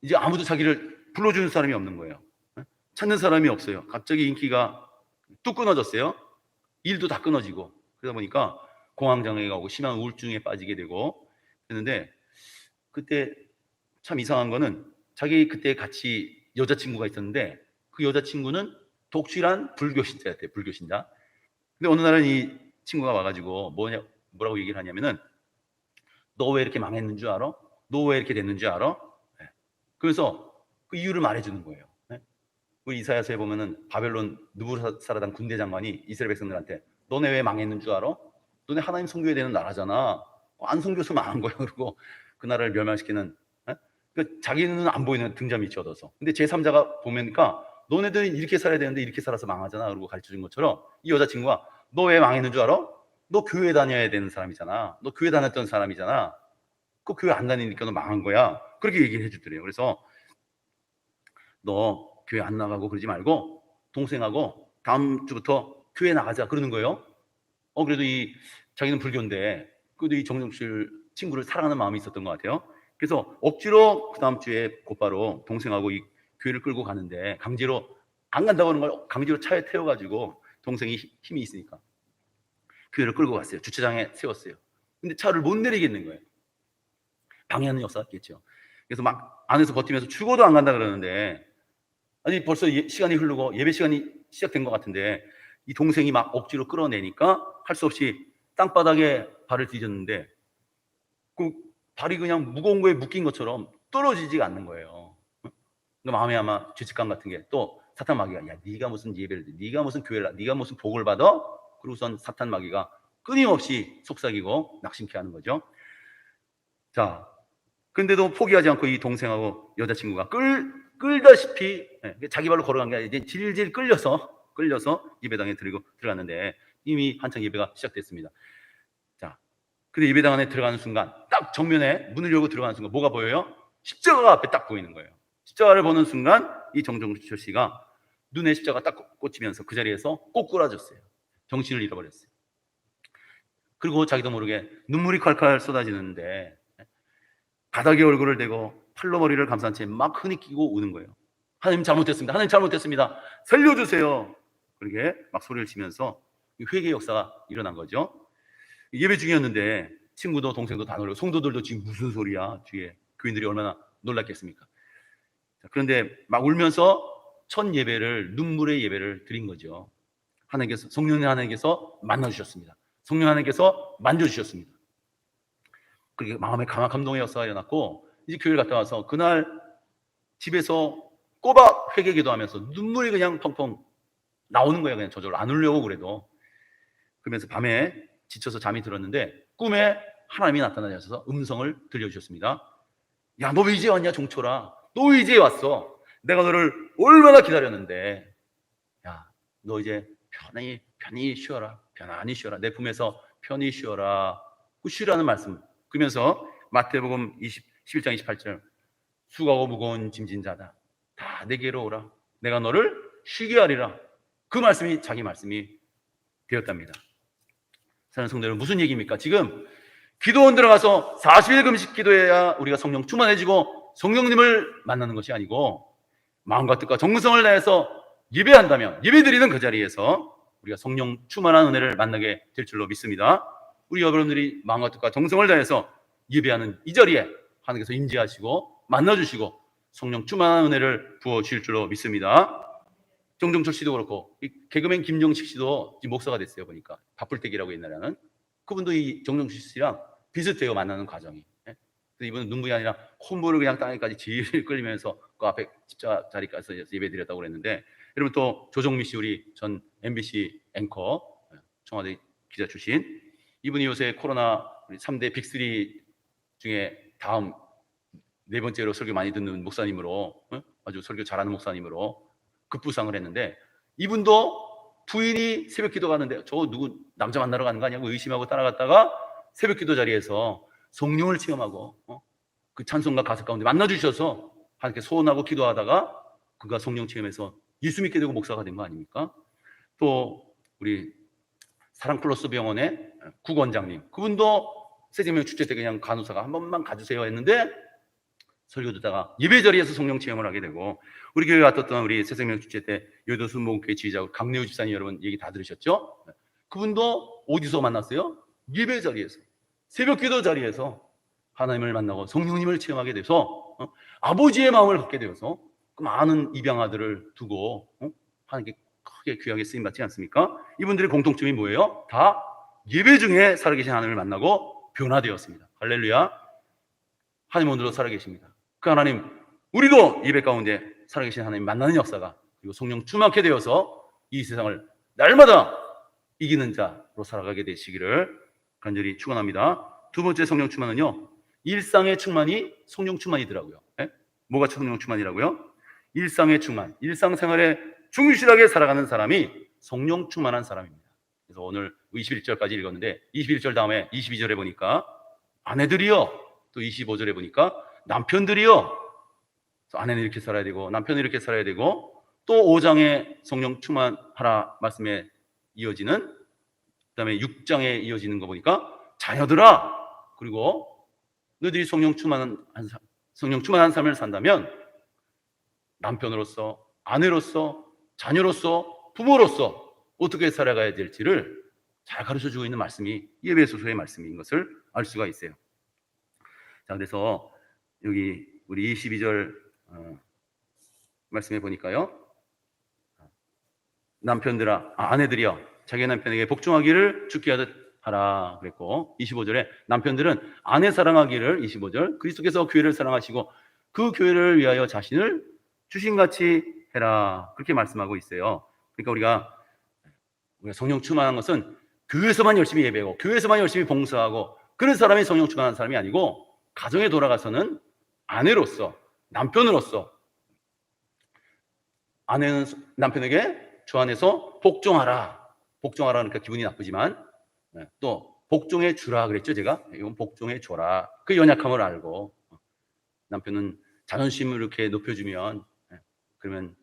Speaker 1: 이제 아무도 자기를 불러주는 사람이 없는 거예요. 찾는 사람이 없어요. 갑자기 인기가 뚝 끊어졌어요. 일도 다 끊어지고 그러다 보니까 공황장애가 오고 심한 우울증에 빠지게 되고 했는데, 그때 참 이상한 거는 자기 그때 같이 여자친구가 있었는데 그 여자친구는 독실한 불교신자였대요. 불교신자. 근데 어느 날은 이 친구가 와가지고 뭐라고 얘기를 하냐면은 너 왜 이렇게 망했는 줄 알아? 너 왜 이렇게 됐는 줄 알아? 네. 그래서 그 이유를 말해주는 거예요. 네. 우리 이사야서에 보면은 바벨론 느부갓네살 군대 장관이 이스라엘 백성들한테 너네 왜 망했는 줄 알아? 너네 하나님 섬겨야 되는 나라잖아. 안 섬겨서 망한 거야. 그리고 그 나라를 멸망시키는, 그 자기는 안 보이는 등잔 밑이 얻어서. 근데 제3자가 보니까 너네들은 이렇게 살아야 되는데 이렇게 살아서 망하잖아. 그러고 가르쳐준 것처럼 이 여자친구가 너 왜 망했는 줄 알아? 너 교회 다녀야 되는 사람이잖아. 너 교회 다녔던 사람이잖아. 그 교회 안 다니니까 너 망한 거야. 그렇게 얘기를 해주더래요. 그래서 너 교회 안 나가고 그러지 말고 동생하고 다음 주부터 교회 나가자 그러는 거예요. 그래도 자기는 불교인데 그래도 이 정정실 친구를 사랑하는 마음이 있었던 것 같아요. 그래서 억지로 그 다음 주에 곧바로 동생하고 이 교회를 끌고 가는데 강제로 안 간다고 하는 걸 강제로 차에 태워가지고 동생이 힘이 있으니까 교회를 끌고 갔어요. 주차장에 세웠어요. 근데 차를 못 내리겠는 거예요. 방해하는 역사가 있겠죠. 그래서 막 안에서 버티면서 죽어도 안 간다 그러는데 아니 벌써 시간이 흐르고 예배 시간이 시작된 것 같은데 이 동생이 막 억지로 끌어내니까 할 수 없이 땅바닥에 발을 디뎠는데 그 발이 그냥 무거운 거에 묶인 것처럼 떨어지지가 않는 거예요. 그러니까 마음에 아마 죄책감 같은 게 또 사탄 마귀가 야 네가 무슨 예배를 네가 무슨 교회를 네가 무슨 복을 받아? 그러고선 사탄 마귀가 끊임없이 속삭이고 낙심케 하는 거죠. 자, 근데도 포기하지 않고 이 동생하고 여자친구가 끌다시피 자기 발로 걸어간 게 아니라 이제 질질 끌려서 예배당에 들어갔는데 이미 한창 예배가 시작됐습니다. 자, 근데 예배당 안에 들어가는 순간 딱 정면에 문을 열고 들어가는 순간 뭐가 보여요? 십자가가 앞에 딱 보이는 거예요. 십자가를 보는 순간 이 정정철 씨가 눈에 십자가 딱 꽂히면서 그 자리에서 꼬꾸라졌어요. 정신을 잃어버렸어요. 그리고 자기도 모르게 눈물이 콸콸 쏟아지는데 바닥에 얼굴을 대고 팔로 머리를 감싼 채 막 흐느끼고 우는 거예요. 하나님 잘못했습니다. 하나님 잘못했습니다. 살려주세요. 그렇게 막 소리를 치면서 회개 역사가 일어난 거죠. 예배 중이었는데 친구도 동생도 다 놀라고 성도들도 지금 무슨 소리야. 뒤에 교인들이 얼마나 놀랐겠습니까. 그런데 막 울면서 첫 예배를 눈물의 예배를 드린 거죠. 하나님께서 성령 하나님께서 만나주셨습니다. 성령 하나님께서 만져주셨습니다. 그렇게 마음에 강한 감동의 역사가 일어났고 이제 교회를 갔다 와서 그날 집에서 꼬박 회개 기도하면서 눈물이 그냥 펑펑 나오는 거예요. 그냥 저절로 안 울려고 그래도. 그러면서 밤에 지쳐서 잠이 들었는데 꿈에 하나님이 나타나셔서 음성을 들려주셨습니다. 야, 너 왜 이제 왔냐 종초라. 너 왜 이제 왔어. 내가 너를 얼마나 기다렸는데. 야, 너 이제 편히 쉬어라. 편안히 쉬어라. 내 품에서 편히 쉬어라. 그 쉬라는 말씀. 그러면서 마태복음 11장 28절 수고하고 무거운 짐진 자다 다 내게로 오라. 내가 너를 쉬게 하리라. 그 말씀이 자기 말씀이 되었답니다. 사랑하는 성도 여러분, 무슨 얘기입니까? 지금 기도원 들어가서 40일 금식 기도해야 우리가 성령 충만해지고 성령님을 만나는 것이 아니고 마음과 뜻과 정성을 다해서 예배한다면 예배드리는 그 자리에서 우리가 성령 충만한 은혜를 만나게 될 줄로 믿습니다. 우리 여러분들이 마음과 뜻과 정성을 다해서 예배하는 이 자리에 하나님께서 임재하시고 만나주시고 성령 충만한 은혜를 부어주실 줄로 믿습니다. 정정철 씨도 그렇고 개그맨 김정식 씨도 지금 목사가 됐어요. 보니까 바쁠때기라고 옛날에는 그분도 이 정정식 씨랑 비슷해요. 만나는 과정이. 그래서 이분은 눈물이 아니라 콧물을 그냥 땅에까지 질질 끌리면서 그 앞에 십자가 자리까지 예배 드렸다고 그랬는데 여러분 또 조정미 씨 우리 전 MBC 앵커 청와대 기자 출신 이분이 요새 코로나 3대 빅3 중에 다음 네 번째로 설교 많이 듣는 목사님으로 아주 설교 잘하는 목사님으로 급부상을 했는데 이분도 부인이 새벽 기도 가는데 저 누구 남자 만나러 가는 거 아니냐고 의심하고 따라갔다가 새벽 기도 자리에서 성령을 체험하고 그 찬송가 가사 가운데 만나주셔서 하나님께 소원하고 기도하다가 그가 성령 체험해서 예수 믿게 되고 목사가 된 거 아닙니까? 또 우리 사랑플러스 병원의 국원장님 그분도 새생명 축제 때 그냥 간호사가 한 번만 가주세요 했는데 설교 듣다가 예배 자리에서 성령 체험을 하게 되고 우리 교회 왔던 우리 새생명 축제 때 여도순 목교회 지휘자 강래우 집사님 여러분 얘기 다 들으셨죠? 그분도 어디서 만났어요? 예배 자리에서 새벽 기도 자리에서 하나님을 만나고 성령님을 체험하게 돼서 아버지의 마음을 갖게 되어서 그 많은 입양아들을 두고 하나님께 크게 귀하게 쓰임받지 않습니까? 이분들의 공통점이 뭐예요? 다 예배 중에 살아계신 하나님을 만나고 변화되었습니다. 할렐루야. 하나님 오늘도 살아계십니다. 그 하나님, 우리도 예배 가운데 살아계신 하나님 만나는 역사가, 그리고 성령 충만케 되어서 이 세상을 날마다 이기는 자로 살아가게 되시기를 간절히 축원합니다. 두 번째 성령 충만은요, 일상의 충만이 성령 충만이더라고요. 뭐가 성령 충만이라고요? 일상의 충만, 일상생활에 충실하게 살아가는 사람이 성령 충만한 사람입니다. 그래서 오늘 21절까지 읽었는데 21절 다음에 22절에 보니까 아내들이요, 또 25절에 보니까 남편들이요, 아내는 이렇게 살아야 되고 남편은 이렇게 살아야 되고, 또 5장에 성령 충만하라 말씀에 이어지는, 그 다음에 6장에 이어지는 거 보니까 자녀들아, 그리고 너희들이 성령 충만한 삶을 산다면 남편으로서, 아내로서, 자녀로서, 부모로서 어떻게 살아가야 될지를 잘 가르쳐주고 있는 말씀이 예배소서의 말씀인 것을 알 수가 있어요. 자, 그래서 여기 우리 22절 말씀해 보니까요, 남편들아, 아내들이여 자기 남편에게 복종하기를 주께 하듯 하라 그랬고, 25절에 남편들은 아내 사랑하기를, 25절 그리스도께서 교회를 사랑하시고 그 교회를 위하여 자신을 주신같이 해라, 그렇게 말씀하고 있어요. 그러니까 우리가 성령 충만한 것은 교회에서만 열심히 예배하고 교회에서만 열심히 봉사하고 그런 사람이 성령 충만한 사람이 아니고, 가정에 돌아가서는 아내로서, 남편으로서, 아내는 남편에게 주 안에서 복종하라. 복종하라 그러니까 기분이 나쁘지만 또 복종해 주라 그랬죠. 제가 이건 복종해 줘라, 그 연약함을 알고. 남편은 자존심을 이렇게 높여주면 그러면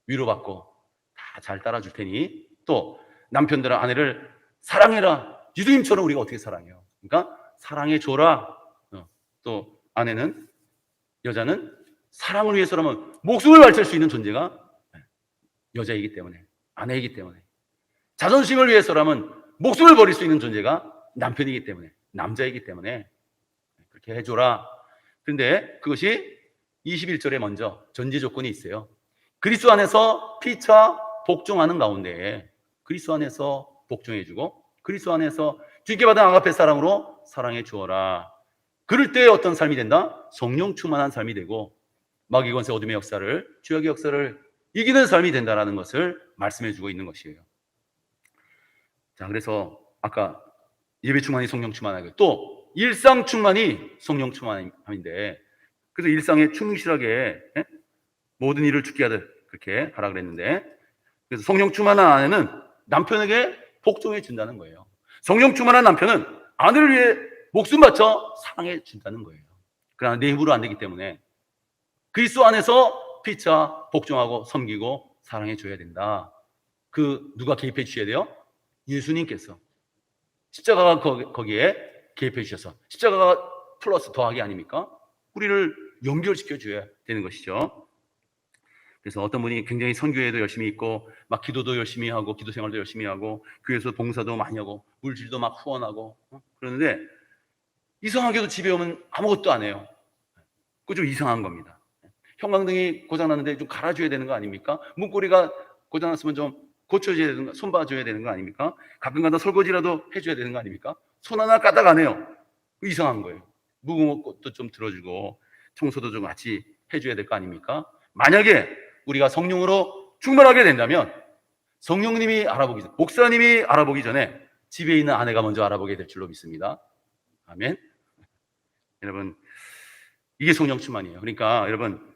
Speaker 1: 위로받고 다 잘 따라줄 테니, 또 남편들은 아내를 사랑해라. 예수님처럼 우리가 어떻게 사랑해요? 그러니까 사랑해 줘라. 또 아내는, 여자는 사랑을 위해서라면 목숨을 바칠 수 있는 존재가 여자이기 때문에, 아내이기 때문에, 자존심을 위해서라면 목숨을 버릴 수 있는 존재가 남편이기 때문에, 남자이기 때문에 그렇게 해줘라. 그런데 그것이 21절에 먼저 전제 조건이 있어요. 그리스도 안에서 피차 복종하는 가운데, 그리스도 안에서 복종해주고 그리스도 안에서 주께 받은 아가페 사랑으로 사랑해 주어라. 그럴 때 어떤 삶이 된다? 성령 충만한 삶이 되고 마귀 권세 어둠의 역사를, 죄악의 역사를 이기는 삶이 된다라는 것을 말씀해 주고 있는 것이에요. 자, 그래서 아까 예배 충만이 성령 충만하고 또 일상 충만이 성령 충만함인데, 그래서 일상에 충실하게 모든 일을 주께 하듯 그렇게 하라 그랬는데, 그래서 성령 충만한 아내는 남편에게 복종해 준다는 거예요. 성령 충만한 남편은 아내를 위해 목숨 바쳐 사랑해 준다는 거예요. 그러나 내 힘으로 안 되기 때문에 그리스도 안에서 피차 복종하고 섬기고 사랑해 줘야 된다. 그 누가 개입해 주셔야 돼요? 예수님께서 십자가가 거기에 개입해 주셔서, 십자가가 플러스 더하기 아닙니까? 우리를 연결시켜 줘야 되는 것이죠. 그래서 어떤 분이 굉장히 선교회도 열심히 있고 막 기도도 열심히 하고 기도 생활도 열심히 하고 교회에서 봉사도 많이 하고 물질도 막 후원하고 그러는데 이상하게도 집에 오면 아무것도 안 해요. 그거 좀 이상한 겁니다. 형광등이 고장났는데 좀 갈아줘야 되는 거 아닙니까? 문고리가 고장났으면 좀 고쳐줘야 되는 거, 손 봐줘야 되는 거 아닙니까? 가끔가다 설거지라도 해줘야 되는 거 아닙니까? 손 하나 까딱 안 해요. 이상한 거예요. 무궁화 꽃도 좀 들어주고 청소도 좀 같이 해줘야 될 거 아닙니까? 만약에 우리가 성령으로 충만하게 된다면 성령님이 알아보기 전, 목사님이 알아보기 전에 집에 있는 아내가 먼저 알아보게 될 줄로 믿습니다. 아멘. 여러분, 이게 성령 충만이에요. 그러니까 여러분,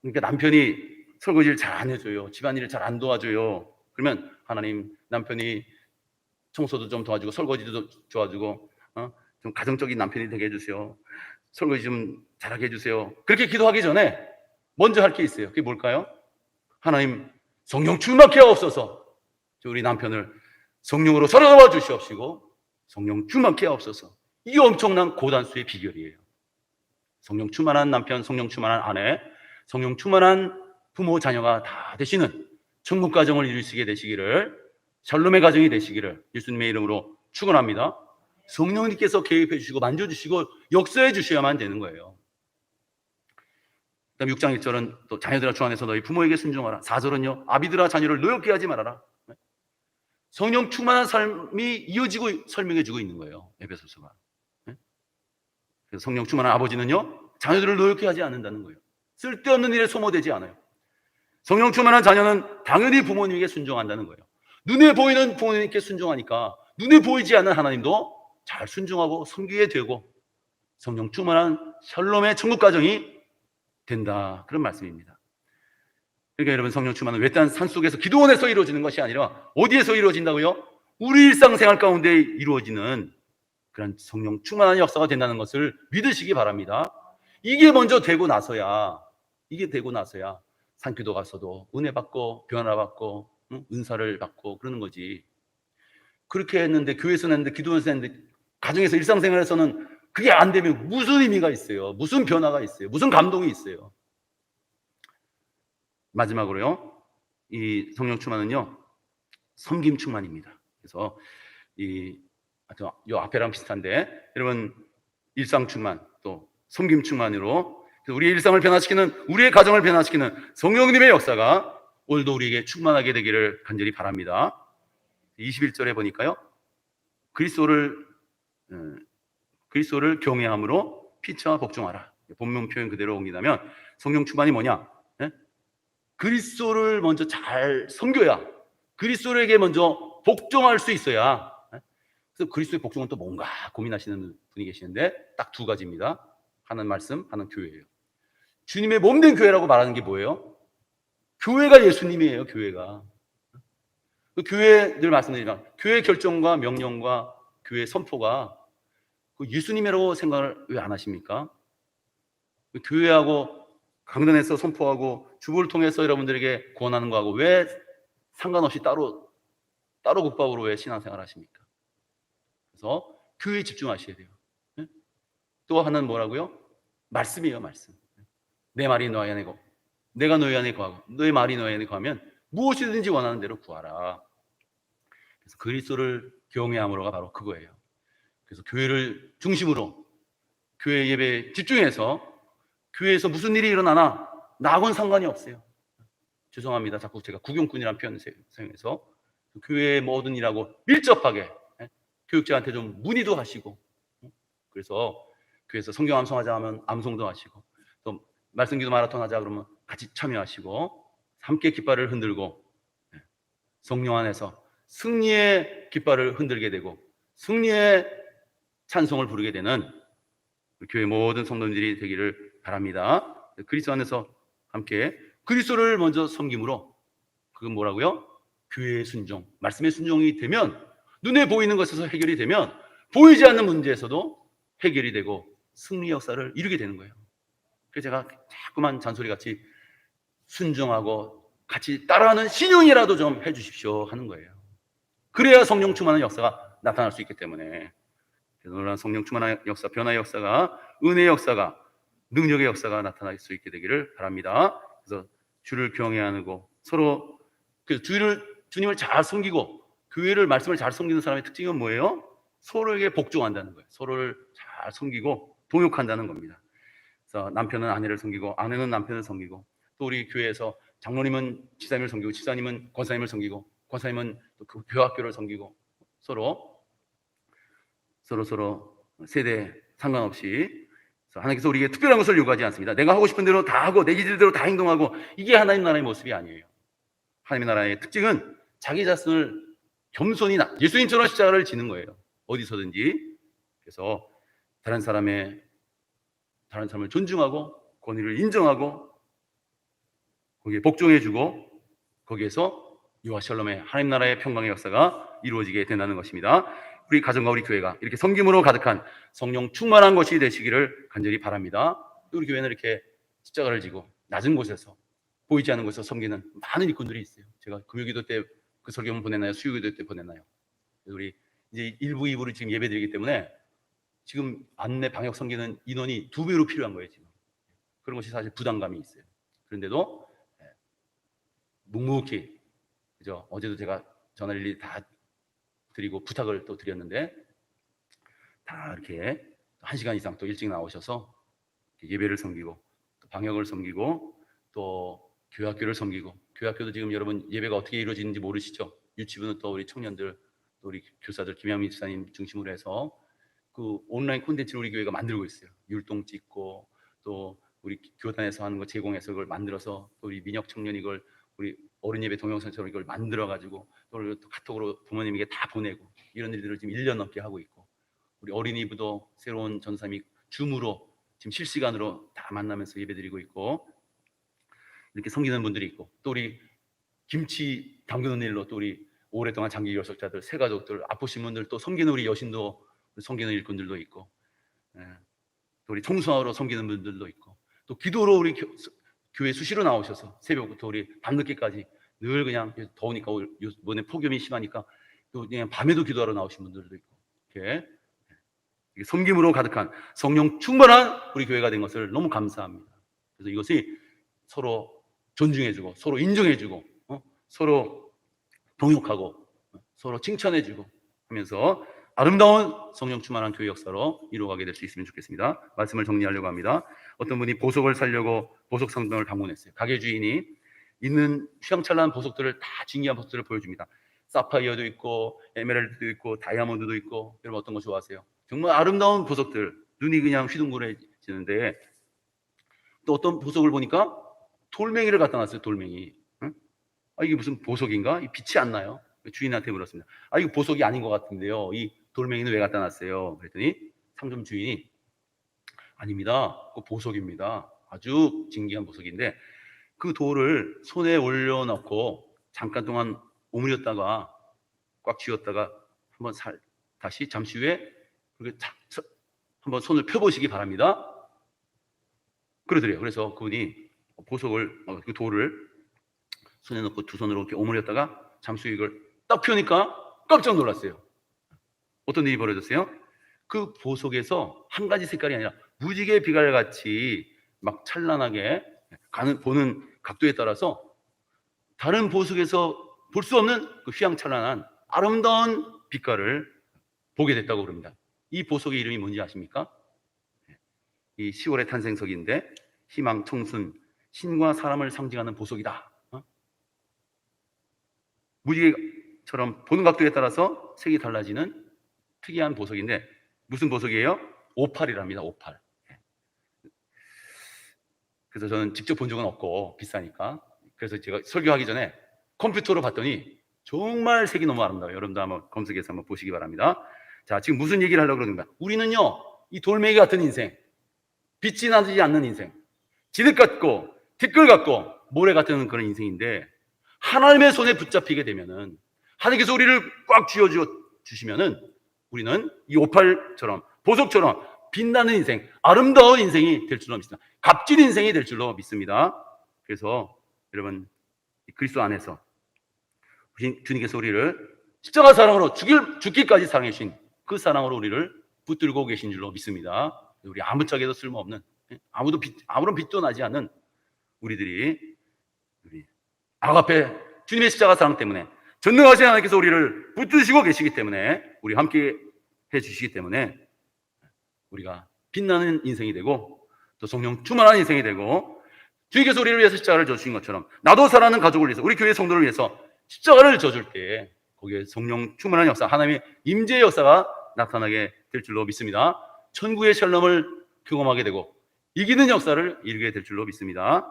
Speaker 1: 남편이 설거지를 잘 안 해줘요, 집안일을 잘 안 도와줘요. 그러면 하나님, 남편이 청소도 좀 도와주고 설거지도 도와주고 좀 가정적인 남편이 되게 해주세요. 설거지 좀 잘하게 해주세요. 그렇게 기도하기 전에 먼저 할 게 있어요. 그게 뭘까요? 하나님, 성령 충만케 하옵소서. 우리 남편을 성령으로 사로잡아 주시옵시고 성령 충만케 하옵소서. 이게 엄청난 고단수의 비결이에요. 성령 충만한 남편, 성령 충만한 아내, 성령 충만한 부모, 자녀가 다 되시는 천국 가정을 이루시게 되시기를, 샬롬의 가정이 되시기를 예수님의 이름으로 축원합니다. 성령님께서 개입해 주시고 만져주시고 역사해 주셔야만 되는 거예요. 그다음 6장 1절은 또 자녀들아 주 안에서 너희 부모에게 순종하라. 4절은요 아비들아 자녀를 노엽게 하지 말아라. 성령 충만한 삶이 이어지고 설명해주고 있는 거예요. 에베소서가. 그래서 성령 충만한 아버지는요 자녀들을 노엽게 하지 않는다는 거예요. 쓸데없는 일에 소모되지 않아요. 성령 충만한 자녀는 당연히 부모님에게 순종한다는 거예요. 눈에 보이는 부모님께 순종하니까 눈에 보이지 않는 하나님도 잘 순종하고 섬기게 되고 성령 충만한 샬롬의 천국 가정이 된다. 그런 말씀입니다. 그러니까 여러분 성령 충만은 외딴 산속에서 기도원에서 이루어지는 것이 아니라 어디에서 이루어진다고요? 우리 일상생활 가운데 이루어지는 그런 성령 충만한 역사가 된다는 것을 믿으시기 바랍니다. 이게 먼저 되고 나서야 산기도 가서도 은혜 받고 변화 받고 은사를 받고 그러는 거지. 그렇게 했는데 교회에서 했는데 기도원에서 했는데 가정에서 일상생활에서는 그게 안 되면 무슨 의미가 있어요? 무슨 변화가 있어요? 무슨 감동이 있어요? 마지막으로요. 이 성령 충만은요. 섬김 충만입니다. 그래서 요 앞에랑 비슷한데 여러분 일상 충만 또 섬김 충만으로 우리의 일상을 변화시키는 우리의 가정을 변화시키는 성령님의 역사가 오늘도 우리에게 충만하게 되기를 간절히 바랍니다. 21절에 보니까요. 그리스도를 경외함으로 피처와 복종하라. 본문 표현 그대로 옮기자면 성령 충만이 뭐냐? 그리스도를 먼저 잘 섬겨야 그리스도에게 먼저 복종할 수 있어야. 그래서 그리스도의 복종은 또 뭔가 고민하시는 분이 계시는데 딱 두 가지입니다. 하는 말씀, 하는 교회예요. 주님의 몸된 교회라고 말하는 게 뭐예요? 교회가 예수님이에요. 교회가. 그 교회 늘 말씀드리지만 교회 결정과 명령과 교회 선포가 그 예수님이라고 생각을 왜 안 하십니까? 그 교회하고 강단에서 선포하고 주보를 통해서 여러분들에게 권하는 거하고 왜 상관없이 따로 국밥으로 왜 신앙생활 하십니까? 그래서 교회에 집중하셔야 돼요. 또 하나는 뭐라고요? 말씀이에요. 말씀. 내 말이 너희 안에 거하고 내가 너희 안에 거하고 너의 말이 너희 안에 거하면 무엇이든지 원하는 대로 구하라. 그래서 그리스도를 경외함으로가 바로 그거예요. 그래서 교회를 중심으로 교회 예배에 집중해서 교회에서 무슨 일이 일어나나 나하고는 상관이 없어요. 죄송합니다. 자꾸 제가 구경꾼이라는 표현을 사용해서 교회의 모든 일하고 밀접하게 교육자한테 좀 문의도 하시고 그래서 교회에서 성경 암송하자 하면 암송도 하시고 또 말씀기도 마라톤 하자 그러면 같이 참여하시고 함께 깃발을 흔들고 성령 안에서 승리의 깃발을 흔들게 되고 승리의 찬송을 부르게 되는 교회 모든 성도님들이 되기를 바랍니다. 그리스도 안에서 함께 그리스도를 먼저 섬김으로 그건 뭐라고요? 교회의 순종, 말씀의 순종이 되면 눈에 보이는 것에서 해결이 되면 보이지 않는 문제에서도 해결이 되고 승리 역사를 이루게 되는 거예요. 그래서 제가 자꾸만 잔소리같이 순종하고 같이 따라하는 신용이라도 좀 해주십시오 하는 거예요. 그래야 성령 충만한 역사가 나타날 수 있기 때문에 놀라운 성령 충만한 역사, 변화의 역사가 은혜의 역사가 능력의 역사가 나타날 수 있게 되기를 바랍니다. 그래서 주를 경외하고 서로 주님을 잘 섬기고 교회를 말씀을 잘 섬기는 사람의 특징은 뭐예요? 서로에게 복종한다는 거예요. 서로를 잘 섬기고 동역한다는 겁니다. 그래서 남편은 아내를 섬기고 아내는 남편을 섬기고 또 우리 교회에서 장로님은 지사님을 섬기고 지사님은 권사님을 섬기고 권사님은 또 그 교학교를 섬기고 서로 세대 상관없이 하나님께서 우리에게 특별한 것을 요구하지 않습니다. 내가 하고 싶은 대로 다 하고 내 기질대로 다 행동하고 이게 하나님 나라의 모습이 아니에요. 하나님의 나라의 특징은 자기 자신을 겸손히 예수님처럼 십자가를 지는 거예요. 어디서든지. 그래서 다른 사람을 존중하고 권위를 인정하고 거기에 복종해주고 거기에서 여호와 샬롬의 하나님 나라의 평강의 역사가 이루어지게 된다는 것입니다. 우리 가정과 우리 교회가 이렇게 섬김으로 가득한 성령 충만한 것이 되시기를 간절히 바랍니다. 우리 교회는 이렇게 십자가를 지고 낮은 곳에서 보이지 않는 곳에서 섬기는 많은 일꾼들이 있어요. 제가 금요기도 때 그 설교문 보냈나요? 수요기도 때 보냈나요? 우리 이제 1부, 2부를 지금 예배드리기 때문에 지금 안내 방역 섬기는 인원이 2배로 필요한 거예요. 지금 그런 것이 사실 부담감이 있어요. 그런데도 묵묵히 그죠? 어제도 제가 전화 일일이 다 드리고 부탁을 또 드렸는데 다 이렇게 1시간 이상 또 일찍 나오셔서 예배를 섬기고 또 방역을 섬기고 또 교학교를 섬기고, 교학교도 지금 여러분 예배가 어떻게 이루어지는지 모르시죠? 유치부는 또 우리 청년들, 또 우리 교사들 김양민 집사님 중심으로 해서 그 온라인 콘텐츠를 우리 교회가 만들고 있어요. 율동 찍고 또 우리 교단에서 하는 거 제공해서 그걸 만들어서 또 우리 민혁 청년 이걸 우리 어린 예배 동영상처럼 이걸 만들어 가지고 또 카톡으로 부모님에게 다 보내고, 이런 일들을 지금 1년 넘게 하고 있고, 우리 어린이부도 새로운 전사미 줌으로 지금 실시간으로 다 만나면서 예배드리고 있고, 이렇게 섬기는 분들이 있고, 또 우리 김치 담그는 일로 또 우리 오랫동안 장기 결석자들, 새 가족들, 아프신 분들 또 섬기는 우리 여신도 섬기는 일꾼들도 있고, 또 우리 청소하러 섬기는 분들도 있고, 또 기도로 우리 교회 수시로 나오셔서 새벽부터 우리 밤늦게까지 늘 그냥 더우니까 이번에 폭염이 심하니까 또 그냥 밤에도 기도하러 나오신 분들도 있고, 이렇게 섬김으로 가득한 성령 충만한 우리 교회가 된 것을 너무 감사합니다. 그래서 이것이 서로 존중해주고 서로 인정해주고 서로 동역하고 서로 칭찬해주고 하면서 아름다운 성령 충만한 교회 역사로 이루어가게 될 수 있으면 좋겠습니다. 말씀을 정리하려고 합니다. 어떤 분이 보석을 사려고 보석 상점을 방문했어요. 가게 주인이 있는 휘황찬란한 보석들을 다 진귀한 보석들을 보여줍니다. 사파이어도 있고 에메랄드도 있고 다이아몬드도 있고. 여러분 어떤 거 좋아하세요? 정말 아름다운 보석들, 눈이 그냥 휘둥그레지는데, 또 어떤 보석을 보니까 돌멩이를 갖다 놨어요. 돌멩이. 응? 아, 이게 무슨 보석인가? 빛이 안 나요. 주인한테 물었습니다. 아, 이거 보석이 아닌 것 같은데요, 이 돌멩이는 왜 갖다 놨어요? 그랬더니 상점 주인이 아닙니다, 그 보석입니다. 아주 진귀한 보석인데 그 돌을 손에 올려놓고 잠깐 동안 오므렸다가 꽉 쥐었다가 한번 다시 잠시 후에 한번 손을 펴보시기 바랍니다. 그러더래요. 그래서 그분이 보석을, 그 돌을 손에 넣고 두 손으로 이렇게 오므렸다가 잠시 후에 이걸 딱 펴니까 깜짝 놀랐어요. 어떤 일이 벌어졌어요? 그 보석에서 한 가지 색깔이 아니라 무지개 빛깔같이 막 찬란하게 보는 각도에 따라서 다른 보석에서 볼 수 없는 그 휘황찬란한 아름다운 빛깔을 보게 됐다고 그럽니다. 이 보석의 이름이 뭔지 아십니까? 이 10월의 탄생석인데 희망, 청순, 신과 사람을 상징하는 보석이다. 무지개처럼 보는 각도에 따라서 색이 달라지는 특이한 보석인데 무슨 보석이에요? 오팔이랍니다. 오팔. 그래서 저는 직접 본 적은 없고 비싸니까, 그래서 제가 설교하기 전에 컴퓨터로 봤더니 정말 색이 너무 아름다워요. 여러분도 한번 검색해서 한번 보시기 바랍니다. 자, 지금 무슨 얘기를 하려고 그러는가? 우리는요, 이 돌멩이 같은 인생, 빛이 나지 않는 인생, 지득 같고 티끌 같고 모래 같은 그런 인생인데, 하나님의 손에 붙잡히게 되면은, 하나님께서 우리를 꽉 쥐어주어 주시면은 우리는 이 오팔처럼 보석처럼 빛나는 인생, 아름다운 인생이 될 줄로 믿습니다. 값진 인생이 될 줄로 믿습니다. 그래서 여러분, 그리스도 안에서 주님께서 우리를 십자가 사랑으로 죽기까지 사랑해 주신 그 사랑으로 우리를 붙들고 계신 줄로 믿습니다. 우리 아무짝에도 쓸모없는, 아무런 빛도 나지 않는 우리 아가페 주님의 십자가 사랑 때문에, 전능하신 하나님께서 우리를 붙드시고 계시기 때문에, 우리 함께 해주시기 때문에 우리가 빛나는 인생이 되고 또 성령 충만한 인생이 되고, 주님께서 우리를 위해서 십자가를 져주신 것처럼 나도 사랑하는 가족을 위해서, 우리 교회 성도를 위해서 십자가를 져줄 때 거기에 성령 충만한 역사, 하나님의 임재의 역사가 나타나게 될 줄로 믿습니다. 천국의 샬롬을 경험하게 되고 이기는 역사를 이루게 될 줄로 믿습니다.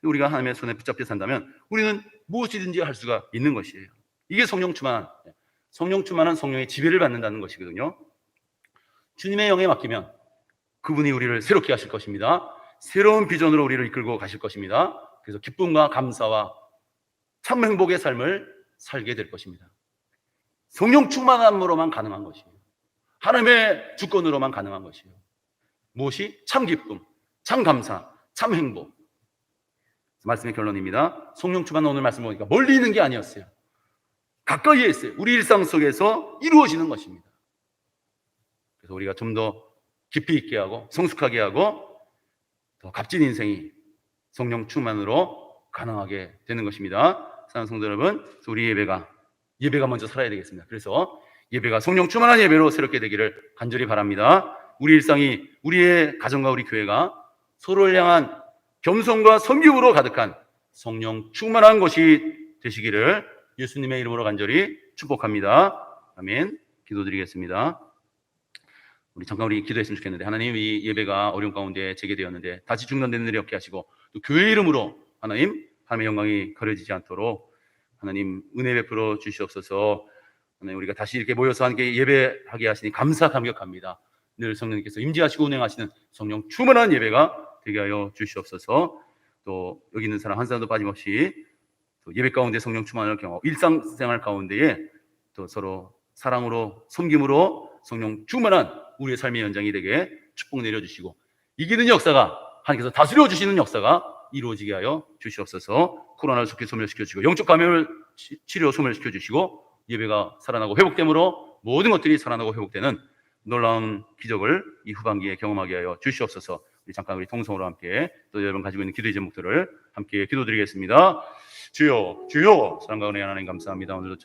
Speaker 1: 우리가 하나님의 손에 붙잡혀 산다면 우리는 무엇이든지 할 수가 있는 것이에요. 이게 성령 충만한 성령의 지배를 받는다는 것이거든요. 주님의 영에 맡기면 그분이 우리를 새롭게 하실 것입니다. 새로운 비전으로 우리를 이끌고 가실 것입니다. 그래서 기쁨과 감사와 참 행복의 삶을 살게 될 것입니다. 성령 충만함으로만 가능한 것이에요. 하나님의 주권으로만 가능한 것이에요. 무엇이? 참 기쁨, 참 감사, 참 행복. 말씀의 결론입니다. 성령 충만한 오늘 말씀 보니까 멀리 있는 게 아니었어요. 가까이에 있어요. 우리 일상 속에서 이루어지는 것입니다. 그래서 우리가 좀 더 깊이 있게 하고 성숙하게 하고 더 값진 인생이 성령 충만으로 가능하게 되는 것입니다. 사랑하는 성도 여러분, 우리 예배가 먼저 살아야 되겠습니다. 그래서 예배가 성령 충만한 예배로 새롭게 되기를 간절히 바랍니다. 우리 일상이, 우리의 가정과 우리 교회가 서로를 향한 겸손과 섬김으로 가득한 성령 충만한 것이 되시기를 예수님의 이름으로 간절히 축복합니다. 아멘. 기도드리겠습니다. 우리 기도했으면 좋겠는데, 하나님, 이 예배가 어려운 가운데 재개되었는데 다시 중단되는 일이 없게 하시고, 또 교회 이름으로 하나님의 영광이 가려지지 않도록 하나님 은혜 베풀어 주시옵소서. 하나님, 우리가 다시 이렇게 모여서 함께 예배하게 하시니 감격합니다. 늘 성령님께서 임재하시고 운행하시는 성령 충만한 예배가 되게 하여 주시옵소서. 또 여기 있는 사람 한 사람도 빠짐없이 또 예배 가운데 성령 충만을 경험하고 일상생활 가운데에 또 서로 사랑으로 섬김으로 성령 충만한 우리의 삶의 연장이 되게 축복 내려주시고, 이기는 역사가, 하나님께서 다스려 주시는 역사가 이루어지게 하여 주시옵소서. 코로나를 속히 소멸시켜 주시고, 영적 감염을 치료 소멸시켜 주시고, 예배가 살아나고 회복됨으로 모든 것들이 살아나고 회복되는 놀라운 기적을 이 후반기에 경험하게 하여 주시옵소서. 잠깐 우리 통성으로 함께 또 여러분 가지고 있는 기도의 제목들을 함께 기도드리겠습니다. 주여, 주여, 사랑과 은혜 하나님 감사합니다. 오늘도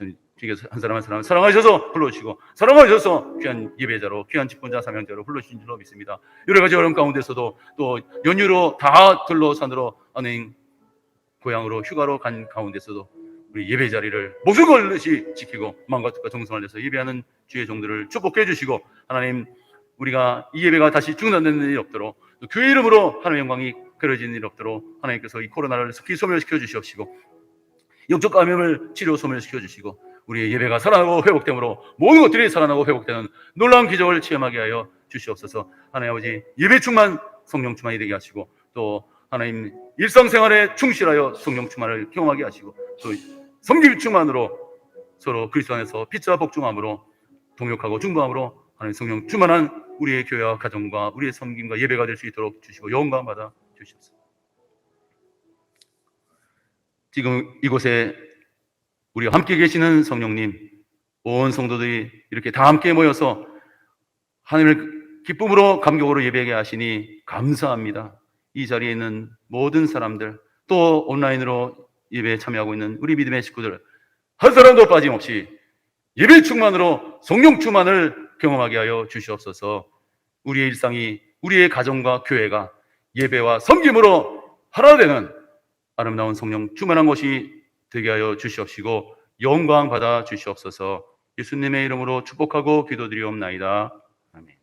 Speaker 1: 한 사람 한 사람 사랑하셔서 불러주시고, 사랑하셔서 귀한 예배자로, 귀한 직분자 사명자로 불러주신 줄로 믿습니다. 여러 가지 어려움 가운데서도 또 연휴로 다 들러 산으로 하는 고향으로 휴가로 간 가운데서도 우리 예배 자리를 목숨 걸듯이 지키고 마음과 뜻과 정성을 내서 예배하는 주의 종들을 축복해 주시고, 하나님, 우리가 이 예배가 다시 중단되는 일이 없도록, 또 교회 이름으로 하나님의 영광이 그려지는 일이 없도록 하나님께서 이 코로나를 속히 소멸시켜 주시옵시고, 영적 감염을 치료 소멸시켜 주시고, 우리의 예배가 살아나고 회복됨으로 모든 것들이 살아나고 회복되는 놀라운 기적을 체험하게 하여 주시옵소서. 하나님 아버지, 예배 충만, 성령 충만이 되게 하시고, 또 하나님 일상생활에 충실하여 성령 충만을 경험하게 하시고, 또 섬김 충만으로 서로 그리스도 안에서 피자 복종함으로 동역하고 중보함으로 하나님 성령 충만한 우리의 교회와 가정과 우리의 섬김과 예배가 될 수 있도록 주시고 영광 받아 주시옵소서. 지금 이곳에 우리와 함께 계시는 성령님, 온 성도들이 이렇게 다 함께 모여서 하나님을 기쁨으로 감격으로 예배하게 하시니 감사합니다. 이 자리에 있는 모든 사람들, 또 온라인으로 예배에 참여하고 있는 우리 믿음의 식구들, 한 사람도 빠짐없이 예배 충만으로 성령 충만을 경험하게 하여 주시옵소서. 우리의 일상이, 우리의 가정과 교회가 예배와 섬김으로 하나 되는 아름다운 성령 충만한 것이 되게 하여 주시옵시고 영광 받아 주시옵소서. 예수님의 이름으로 축복하고 기도드리옵나이다. 아멘.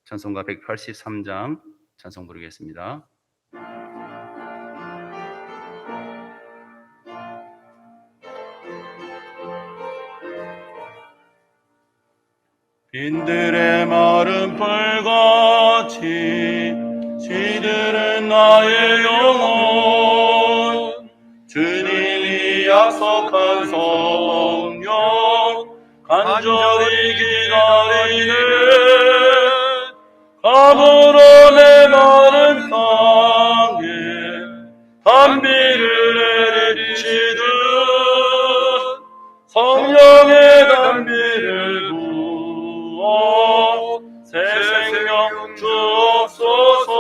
Speaker 1: 찬송가 183장 찬송 부르겠습니다. 빈들의 마른 풀같이 시들은 나의 영혼, 주님이 약속한 성령 간절히 기다리네. 감으로 내 마른 땅에 단비를 내리치듯 성령의 단비를 부어 새 생명 주옵소서.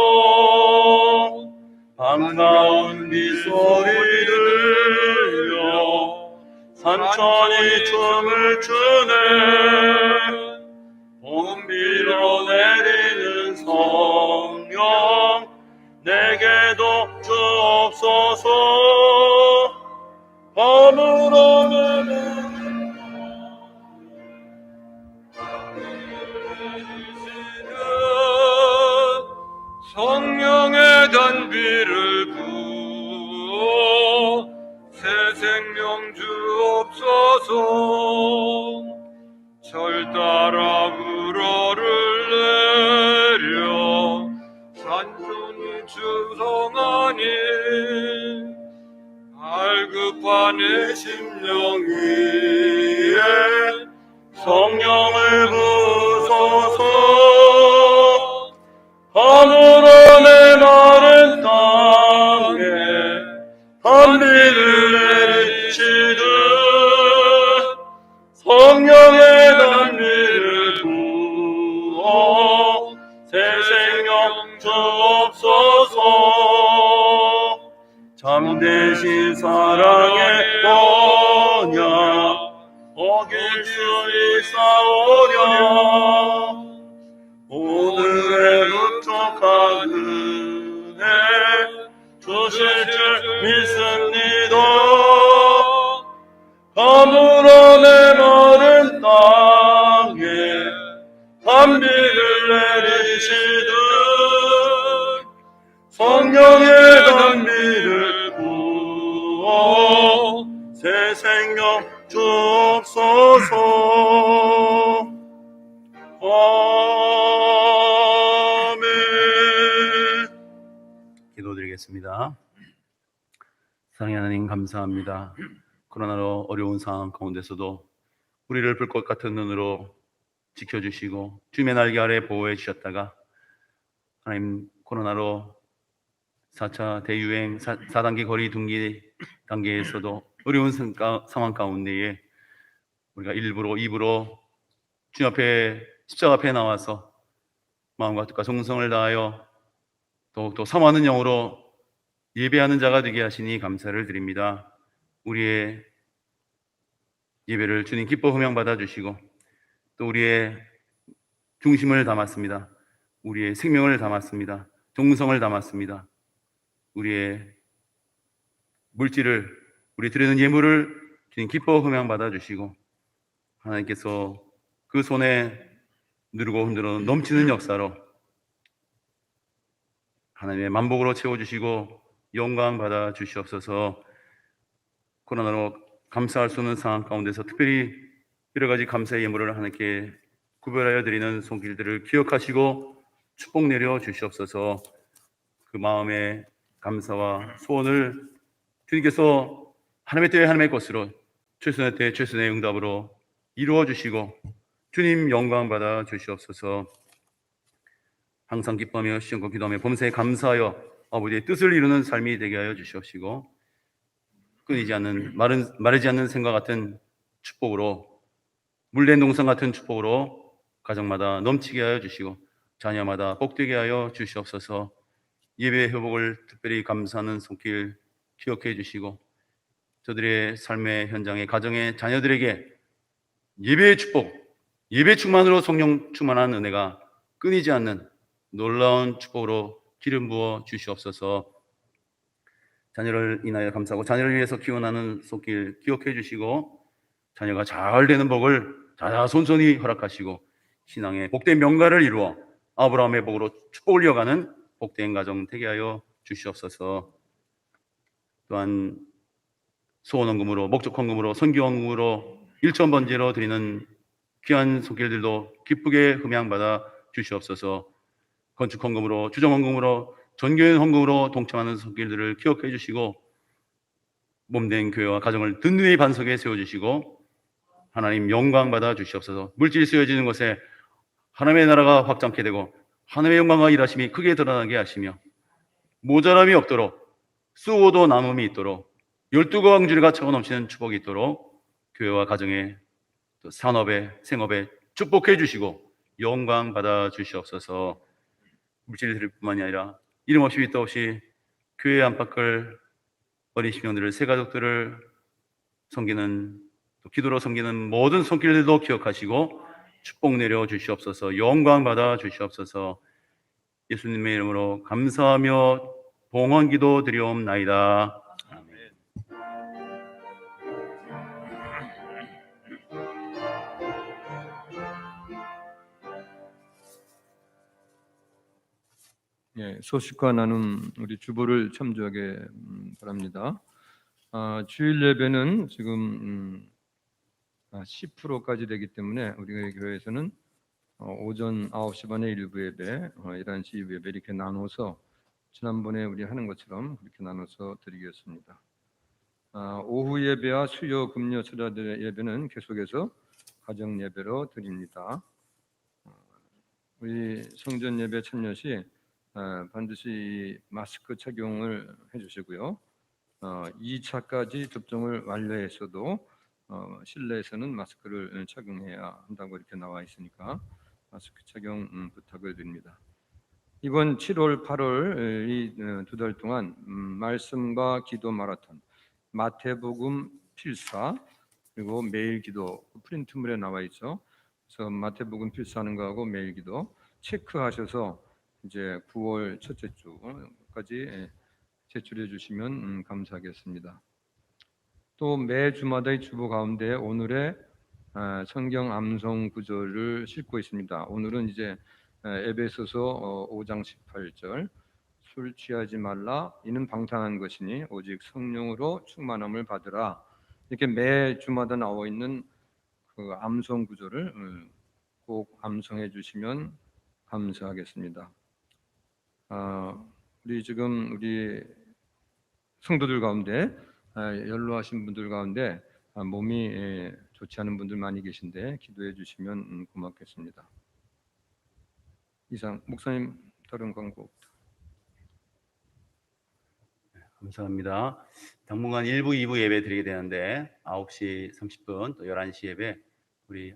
Speaker 1: 반가운 빗소리 들려 산천이 춤을 추네. 봄비로 내리는 성령 내게도 주옵소서. 밤으로 내리는
Speaker 2: 성령의 단비를 부어 새 생명 주옵소서. 절 따라 우러를 내려 산천이 주성하니 갈급한 내 심령 위에 성령을 부소서. 하늘로 내 마른 땅에 단비를 내리치듯 성령의 단비를 부어 새 생명 주옵소서. 참되신 사랑의 언약 어길 수 있사오랴. 오늘의 흡족한 은혜 주 주실 줄 믿습니다. 가물어 내 마른 땅에 단비를 내리시듯 성령의 단비를 부어 새 생명 주옵소서. 아멘.
Speaker 1: 기도드리겠습니다. 사랑의 하나님, 감사합니다. 코로나로 어려운 상황 가운데서도 우리를 불꽃 같은 눈으로 지켜주시고 주님의 날개 아래 보호해 주셨다가 하나님, 코로나로 4차 대유행 4단계 거리 둔기 단계에서도 어려운 상황 가운데에 우리가 일부러 입으로 주님 앞에 십자가 앞에 나와서 마음과 뜻과 정성을 다하여 더욱더 사모하는 영으로 예배하는 자가 되게 하시니 감사를 드립니다. 우리의 예배를 주님 기뻐 흠양 받아주시고 또 우리의 중심을 담았습니다. 우리의 생명을 담았습니다. 정성을 담았습니다. 우리의 물질을, 우리 드리는 예물을 주님 기뻐 흠양 받아주시고 하나님께서 그 손에 누르고 흔들어 넘치는 역사로 하나님의 만복으로 채워주시고 영광 받아 주시옵소서. 코로나로 감사할 수 없는 상황 가운데서 특별히 여러 가지 감사의 예물을 하나님께 구별하여 드리는 손길들을 기억하시고 축복 내려 주시옵소서. 그 마음의 감사와 소원을 주님께서 하나님의 때에 하나님의 것으로 최선의 때 최선의 응답으로 이루어 주시고 주님 영광 받아 주시옵소서. 항상 기뻐하며 시험과 기도하며 범사에 감사하여 아버지의 뜻을 이루는 삶이 되게 하여 주시옵시고 끊이지 않는 마르지 않는 생과 같은 축복으로 물된 농산 같은 축복으로 가정마다 넘치게 하여 주시고 자녀마다 복되게 하여 주시옵소서. 예배의 회복을 특별히 감사하는 손길 기억해 주시고 저들의 삶의 현장의 가정의 자녀들에게 예배의 축복, 예배 충만으로 성령 충만한 은혜가 끊이지 않는 놀라운 축복으로 기름 부어 주시옵소서. 자녀를 인하여 감사하고 자녀를 위해서 기원하는 손길 기억해 주시고 자녀가 잘 되는 복을 자자손손히 허락하시고 신앙의 복된 명가를 이루어 아브라함의 복으로 축복을 이어가는 복된 가정 되게 하여 주시옵소서. 또한 소원헌금으로 목적헌금으로 선교헌금으로 일천번제로 드리는 귀한 손길들도 기쁘게 흠양받아 주시옵소서. 건축헌금으로 주정헌금으로 전교인 헌금으로 동참하는 손길들을 기억해 주시고 몸된 교회와 가정을 든든히 반석에 세워주시고 하나님 영광 받아 주시옵소서. 물질이 쓰여지는 것에 하나님의 나라가 확장케 되고 하나님의 영광과 일하심이 크게 드러나게 하시며 모자람이 없도록 쓰고도 남음이 있도록 12광주리가 차고 넘치는 축복이 있도록 교회와 가정에 또 산업에 생업에 축복해 주시고 영광 받아 주시옵소서. 물질을 드릴 뿐만이 아니라 이름 없이 밑도 없이 교회 안팎을 어린 심령들을 새 가족들을 섬기는 또 기도로 섬기는 모든 손길들도 기억하시고 축복 내려 주시옵소서. 영광 받아 주시옵소서. 예수님의 이름으로 감사하며 봉헌 기도 드리옵나이다. 아멘.
Speaker 3: 예, 소식과 나눔 우리 주보를 참조하게 바랍니다. 주일 예배는 지금 10%까지 되기 때문에 우리 교회에서는 오전 9시 반에 일부 예배, 11시 2부 예배 이렇게 나눠서 지난번에 우리 하는 것처럼 그렇게 나눠서 드리겠습니다. 오후 예배와 수요, 금요, 철야들의 예배는 계속해서 가정 예배로 드립니다. 우리 성전 예배 참여 시 반드시 마스크 착용을 해주시고요. 2차까지 접종을 완료했어도 실내에서는 마스크를 착용해야 한다고 이렇게 나와 있으니까 마스크 착용 부탁을 드립니다. 이번 7월, 8월 이 두 달 동안 말씀과 기도 마라톤, 마태복음 필사 그리고 매일 기도 프린트물에 나와 있죠. 그래서 마태복음 필사하는 거하고 매일 기도 체크하셔서 이제 9월 첫째 주까지 제출해 주시면 감사하겠습니다. 또 매 주마다의 주보 가운데 오늘의 성경 암송 구절을 싣고 있습니다. 오늘은 이제 에베소서 5장 18절 술 취하지 말라 이는 방탕한 것이니 오직 성령으로 충만함을 받으라. 이렇게 매 주마다 나와 있는 그 암송 구절을 꼭 암송해 주시면 감사하겠습니다. 우리 성도들 가운데 연로하신 분들 가운데 몸이 좋지 않은 분들 많이 계신데 기도해 주시면 고맙겠습니다. 이상 목사님 다른 광고 없다.
Speaker 1: 감사합니다. 당분간 1부, 2부 예배 드리게 되는데 9시 30분 또 11시 예배 우리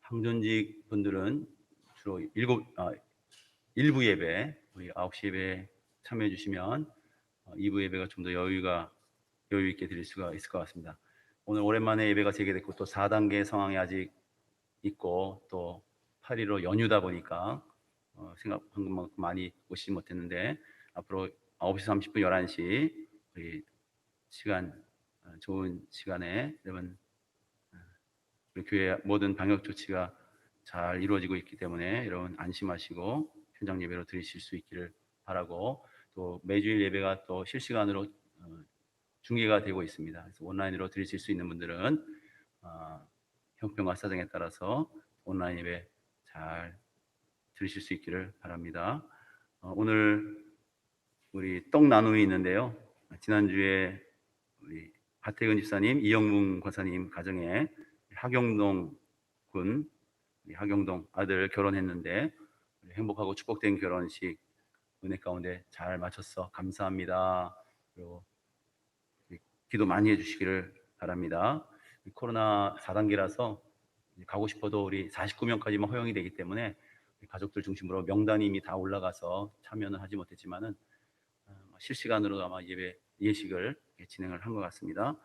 Speaker 1: 항전직 분들은 주로 1부 예배 우리 9시 예배 참여해 주시면 2부 예배가 좀 더 여유 있게 드릴 수가 있을 것 같습니다. 오늘 오랜만에 예배가 재개됐고 또 4단계 상황이 아직 있고 또 8.15 연휴다 보니까 생각한 것만큼 많이 오시지 못했는데 앞으로 9시 30분 11시 우리 시간 좋은 시간에 여러분 우리 교회 모든 방역 조치가 잘 이루어지고 있기 때문에 여러분 안심하시고 현장 예배로 드리실 수 있기를 바라고 또 매주일 예배가 또 실시간으로 중계가 되고 있습니다. 그래서 온라인으로 드리실 수 있는 분들은 형편과 사정에 따라서 온라인 예배 잘 들으실 수 있기를 바랍니다. 오늘 우리 떡 나눔이 있는데요. 지난주에 우리 하태근 집사님, 이영문 권사님 가정에 하경동 군, 하경동 아들 결혼했는데 행복하고 축복된 결혼식 은혜 가운데 잘 마쳤어. 감사합니다. 그리고 기도 많이 해주시기를 바랍니다. 코로나 4단계라서 가고 싶어도 우리 49명까지만 허용이 되기 때문에 가족들 중심으로 명단이 이미 다 올라가서 참여는 하지 못했지만은 실시간으로 아마 예식을 진행을 한 것 같습니다.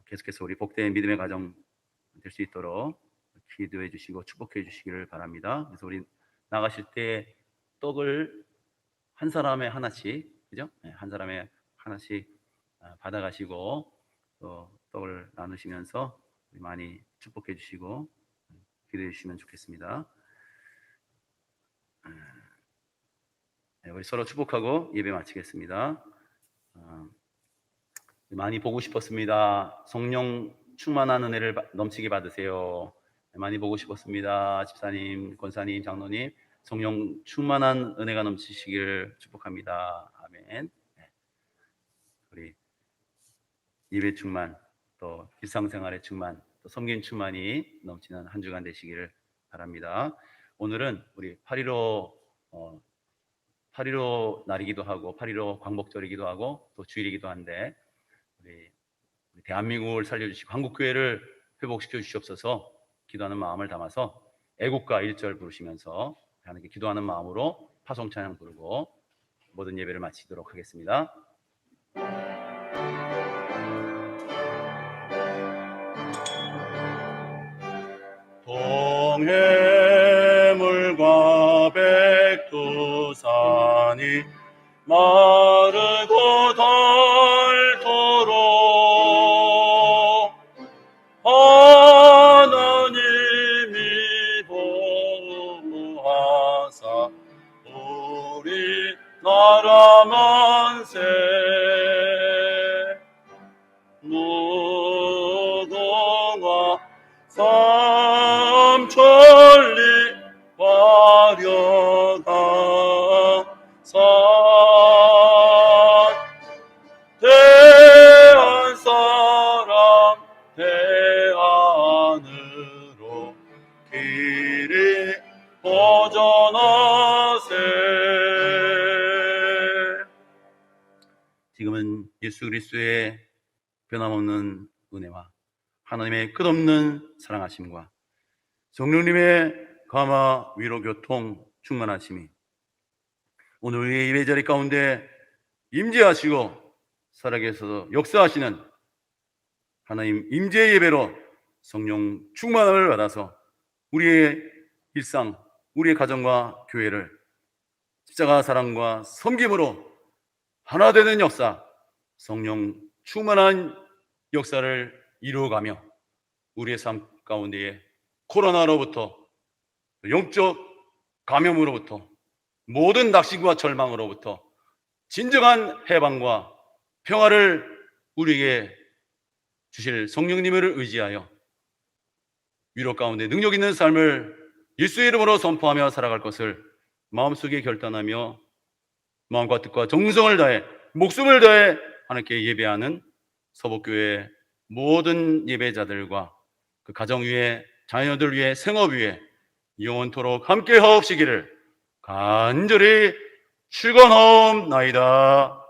Speaker 1: 계속해서 우리 복된 믿음의 가정 될 수 있도록 기도해 주시고 축복해 주시기를 바랍니다. 그래서 우리 나가실 때 떡을 한 사람에 하나씩, 그죠? 한 사람에 하나씩 받아가시고 또 떡을 나누시면서 많이 축복해 주시고 기도해 주시면 좋겠습니다. 우리 서로 축복하고 예배 마치겠습니다. 많이 보고 싶었습니다. 성령 충만한 은혜를 넘치게 받으세요. 많이 보고 싶었습니다. 집사님, 권사님, 장로님, 성령 충만한 은혜가 넘치시길 축복합니다. 아멘. 우리 예배 충만, 또 일상생활의 충만, 또 섬긴 충만이 넘치는 한 주간 되시기를 바랍니다. 오늘은 우리 8.15 날이기도 하고 8.15 광복절이기도 하고 또 주일이기도 한데 우리 대한민국을 살려주시고 한국교회를 회복시켜 주시옵소서 기도하는 마음을 담아서 애국가 1절 부르시면서 하나님께 기도하는 마음으로 파송찬양 부르고 모든 예배를 마치도록 하겠습니다.
Speaker 2: 동해물과 백두산이 마르고 닳도록 하나님이 보호하사 우리 나라 만세 무궁화 삼천리 화려한 산 대한 사람 대안으로 길이 보전하세.
Speaker 1: 지금은 예수 그리스도의 변함없는 은혜와 하나님의 끝없는 사랑하심과 성령님의 감화 위로 교통 충만하심이 오늘 우리의 예배 자리 가운데 임재하시고 살아계셔서 역사하시는 하나님 임재 예배로 성령 충만함을 받아서 우리의 일상, 우리의 가정과 교회를 십자가 사랑과 섬김으로 하나 되는 역사, 성령 충만한 역사를 이루어가며 우리의 삶 가운데에 코로나로부터, 영적 감염으로부터, 모든 낙심과 절망으로부터 진정한 해방과 평화를 우리에게 주실 성령님을 의지하여 위로 가운데 능력 있는 삶을 예수의 이름으로 선포하며 살아갈 것을 마음속에 결단하며 마음과 뜻과 정성을 다해 목숨을 다해 하나님께 예배하는 서복교회 모든 예배자들과 그 가정 위에 자녀들 위에 생업 위에 영원토록 함께 하옵시기를 간절히 축원하옵나이다.